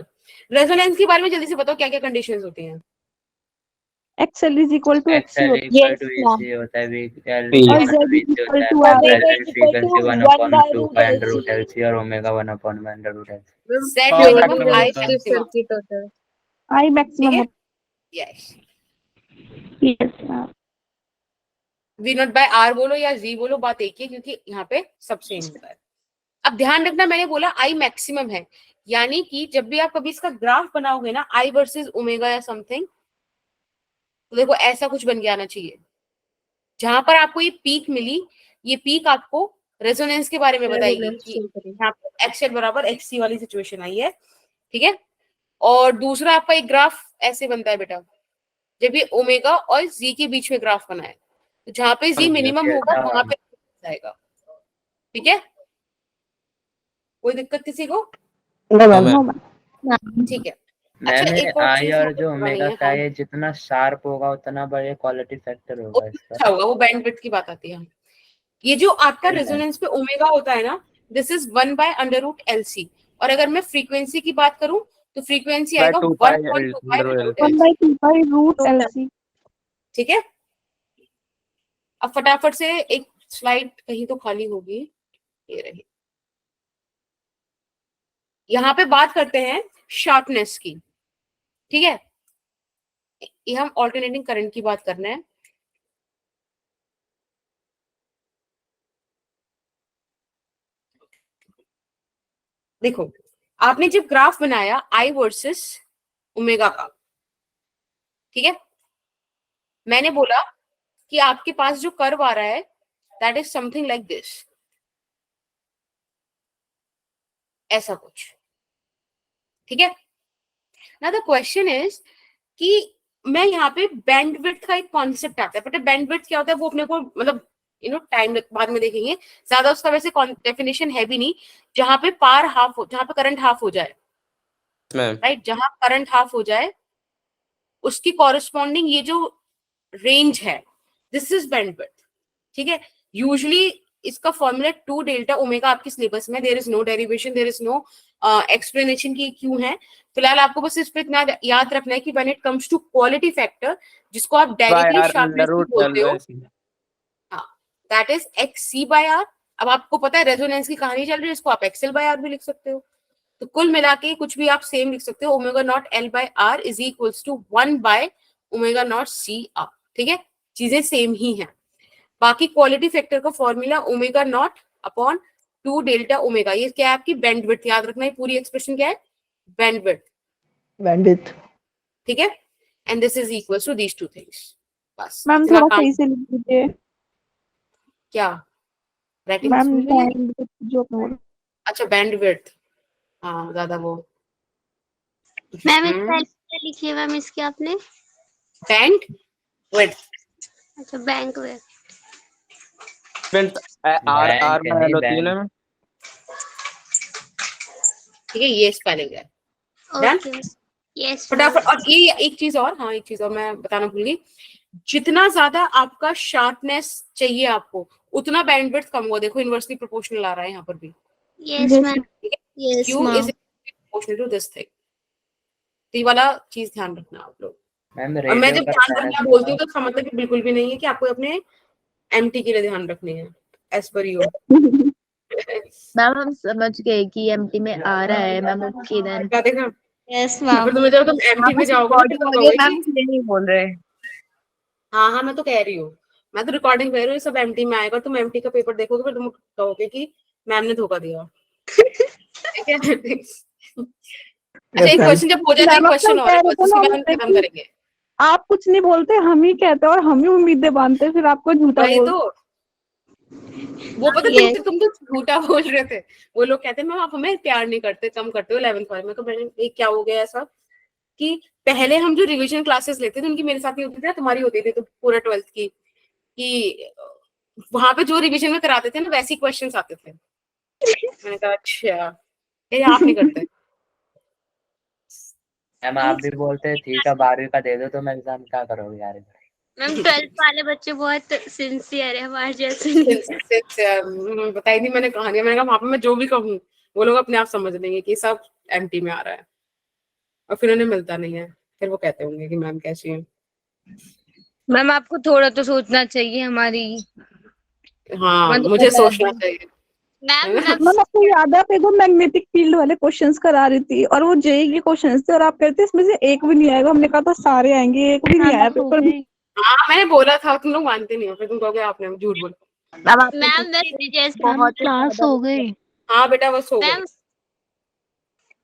रेजोनेंस के बारे में जल्दी से बताओ, क्या क्या कंडीशंस होती हैं? XL = XC होता है, XL = होता है, VL VC होता है, फ्रीक्वेंसी 1/2 √LC और omega 1/√LC। Z Power minimum, factor I होता है। maximum। I maximum। Yes, yes V0/R बोलो या Z बोलो, बात एक ही है, क्योंकि यहाँ पे सब सेम होता है। अब ध्यान रखना, मैंने बोला I मैक्सिमम है, यानी कि जब भी आप कभी इसका ग्राफ बनाओगे ना, I वर्सेस ओमेगा या समथिंग, तो देखो ऐसा कुछ बन के आना चाहिए। जहां पर आपको ये पीक मिली, ये पीक आपको रेजोनेंस के बारे में बताएगी कि यहाँ पे XL = XC वाली सिचुएशन आई है। ठीक है, और दूसरा आपका एक ग्राफ ऐसे बनता है बेटा, जब ये ओमेगा और Z के बीच में ग्राफ बना है, तो जहां पे Z मिनिमम होगा वहां पे जाएगा। ठीक है, कोई दिक्कत किसी को? ठीक है। अच्छा, एक और चीज और जो ओमेगा का है, जितना शार्प होगा उतना बड़े क्वालिटी फैक्टर होगा इसका। अच्छा होगा, वो बैंडविड्थ की बात आती है। ये जो आपका रेजोनेंस पे ओमेगा होता है ना, दिस इज 1/√LC, और अगर मैं फ्रीक्वेंसी की बात करूं तो फ्रीक्वेंसी आएगा 1/2π√LC। ठीक है, अब फटाफट से एक स्लाइड कहीं तो खाली होगी, ये रही। यहाँ पे बात करते हैं शार्पनेस की। ठीक है, ये हम ऑल्टरनेटिंग करंट की बात करना है। देखो, आपने जब ग्राफ बनाया I वर्सेस ओमेगा का, ठीक है, मैंने बोला कि आपके पास जो कर्व आ रहा है that is something like this, ऐसा कुछ। ठीक है, नाउ द क्वेश्चन इज कि मैं यहाँ पे बैंडविड्थ का एक कॉन्सेप्ट आता है, बट बैंडविड्थ क्या होता है वो अपने को मतलब टाइम बाद में देखेंगे, ज्यादा उसका वैसे डेफिनेशन है भी नहीं। जहां पे पार हाफ हो, जहां पे करंट हाफ हो जाए, राइट, जहां करंट हाफ हो जाए उसकी कॉरेस्पॉन्डिंग ये जो रेंज है, दिस इज बैंडविड्थ। ठीक है, यूजुअली इसका फॉर्मूला 2 डेल्टा ओमेगा आपके सिलेबस में, there is no derivation, there is no explanation की क्यों है। फिलहाल आपको बस इस पे इतना याद रखना है कि when it comes to quality factor, जिसको आप डायरेक्टली शार्पनेस बोलते हो, दैट इज XC/R। अब आपको पता है रेजोनेंस की कहानी चल रही है, इसको आप XL/R भी लिख सकते हो। तो कुल मिला के कुछ भी आप सेम लिख सकते हो, ω0L/R is equals to 1/ω0CR। ठीक है, चीजें सेम ही हैं। बाकी क्वालिटी फैक्टर का फॉर्मूला ω0/2 डेल्टा ओमेगा, ये क्या है आपकी बैंडविड्थ। याद रखना है पूरी एक्सप्रेशन क्या है, बैंडविड्थ। ठीक है, and this is equals to these two things. बस मैम थोड़ा सही से लिख दीजिए। क्या राइटिंग जो अच्छा बैंडविड्थ, हाँ ज्यादा वो मैम लिखिए मैम इसकी आपने बैंडविड्थ। अच्छा बैंक में आर आर बैंक में नहीं, होती है बैंक। ना। ठीक है, ये स्पेलिंग है। Done? ओके यस फटाफट। और ये एक चीज और, हाँ एक चीज और मैं बताना भूल गई, जितना ज्यादा आपका शार्पनेस चाहिए आपको, उतना बैंडविड्थ कम होगा। देखो इनवर्सली प्रोपोर्शनल आ रहा है यहाँ पर भी। Yes ma'am yes Q ma'am is proportional to this thing। तो ये वाला चीज ध्यान रखना आप लोग। मैम और मैं रेडियो जब का ध्यान पैरा रखना बोलती हूँ तो इसका मतलब कि बिल्कुल भी नहीं है कि आपको अपने एमटी के लिए ध्यान रखनी है, एज पर यू। मैम हम समझ गए कि एमटी में आ रहा है मैम। Okay then. क्या देखा? यस फिर मैम। तुम्हें जब तुम एमटी में जाओगे ना फिर तुम कहोगे मैम कि इसलिए नहीं बोल रहे। हाँ हाँ मैं तो कह रही हूँ, मैं तो रिकॉर्डिंग कर रही हूँ, ये सब एमटी में आएगा। तुम एमटी का पेपर देखोगे फिर तुम कहोगे कि मैम ने धोखा दिया। ठीक है? अच्छा एक क्वेश्चन जब हो जाए तो एक मैम क्वेश्चन और है, बस उसके बाद हम खत्म करेंगे। आप कुछ नहीं बोलते, हम ही कहते हैं और हम ही उम्मीदें बांधते हैं, फिर आपको झूठा वही बोल। तो, वो पता Yes. तुम तो झूठा बोल रहे थे। वो लोग कहते हैं मैम आप हमें प्यार नहीं करते, कम करते हो 11th वाले में। तो मैंने एक क्या हो गया ऐसा कि पहले हम जो रिवीजन क्लासेस लेते थे उनकी मेरे साथ नहीं होती थी, तुम्हारी होती थी तो पूरा 12th की, कि वहां पे जो रिवीजन में कराते थे ना वैसे ही क्वेश्चंस आते थे। मैंने कहा अच्छा ये आप नहीं करते। मैम आप भी बोलते हैं ठीक है 12वीं का दे दो, तो मैं एग्जाम क्या करोगे यार। मैम 12th वाले बच्चे बहुत सिंसियर है, हमारे जैसे नहीं। बताई थी मैंने कहानी, मैंने कहा वहां पे मैं जो भी कहूँ वो लोग अपने आप समझ लेंगे कि सब एमटी में आ रहा है, और फिर उन्हें मिलता नहीं है, फिर वो कहते होंगे कि मैम कैसी है। मैम आपको थोड़ा तो सोचना चाहिए हमारी। हाँ मतलब मुझे पता है। सोचना चाहिए। मैम मैम आपको याद है, आप एक मैग्नेटिक फील्ड वाले क्वेश्चंस करा रही थी और वो जेई के क्वेश्चंस थे और आप कहते इसमें से एक भी नहीं आएगा। हमने कहा था सारे आएंगे, एक भी नहीं आया पेपर में। हाँ मैंने बोला था, तुम लोग मानते नहीं हो, फिर तुम कहोगे आपने झूठ बोला। मैम आपको मैम मैं जैसे बहुत क्लास हो गई। हाँ बेटा बस हो मैम गई।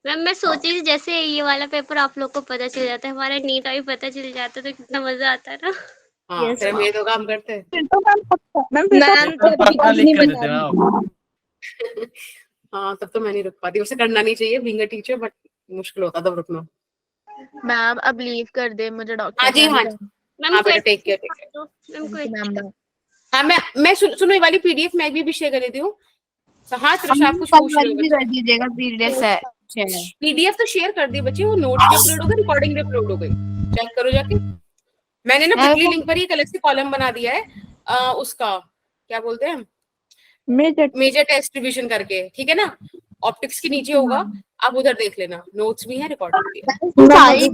मैम मैं सोची थी जैसे ये वाला पेपर आप लोग को पता चल जाता है, हमारा नीट का भी पता चल जाता तो कितना मजा आता ना। हाँ Yes, फिर हम ये तो काम करते हैं। फिर तो मैम पक्का, मैम फिर तो मैम तो पेपर अभी पक्का कुछ लिख नहीं कर बता देते रही। मैम। हाँ तब तो मैं नहीं रुक पाती, उसे करना नहीं चाहिए बीइंग अ टीचर, बट मुश्किल होता तब रुकना। मैम अब लीव कर दे, मुझे डॉक्टर हाँ जी हाँ मैम हाँ बेटा question take care take care. Ma'am ma'am. हाँ मैं सुनो ये वाली पीडीएफ मैं भी शेयर कर देती हूँ। हाँ त्रिशा आप कुछ कल पूछ रहे वाली हो भी बच्चे? कर दीजिएगा पीडीएफ से। पीडीएफ तो शेयर कर दी बच्चे, वो नोट्स भी अपलोड हो गए, रिकॉर्डिंग भी अपलोड हो गई, चेक करो जाके। मैंने ना बिटली लिंक पर ही एक अलग से कॉलम बना दिया है, उसका क्या बोलते हैं, मेजर टेस्ट रिवीजन करके, ठीक है ना। ऑप्टिक्स के नीचे होगा, आप उधर देख लेना, नोट्स भी है, रिकॉर्डिंग भी है। सारी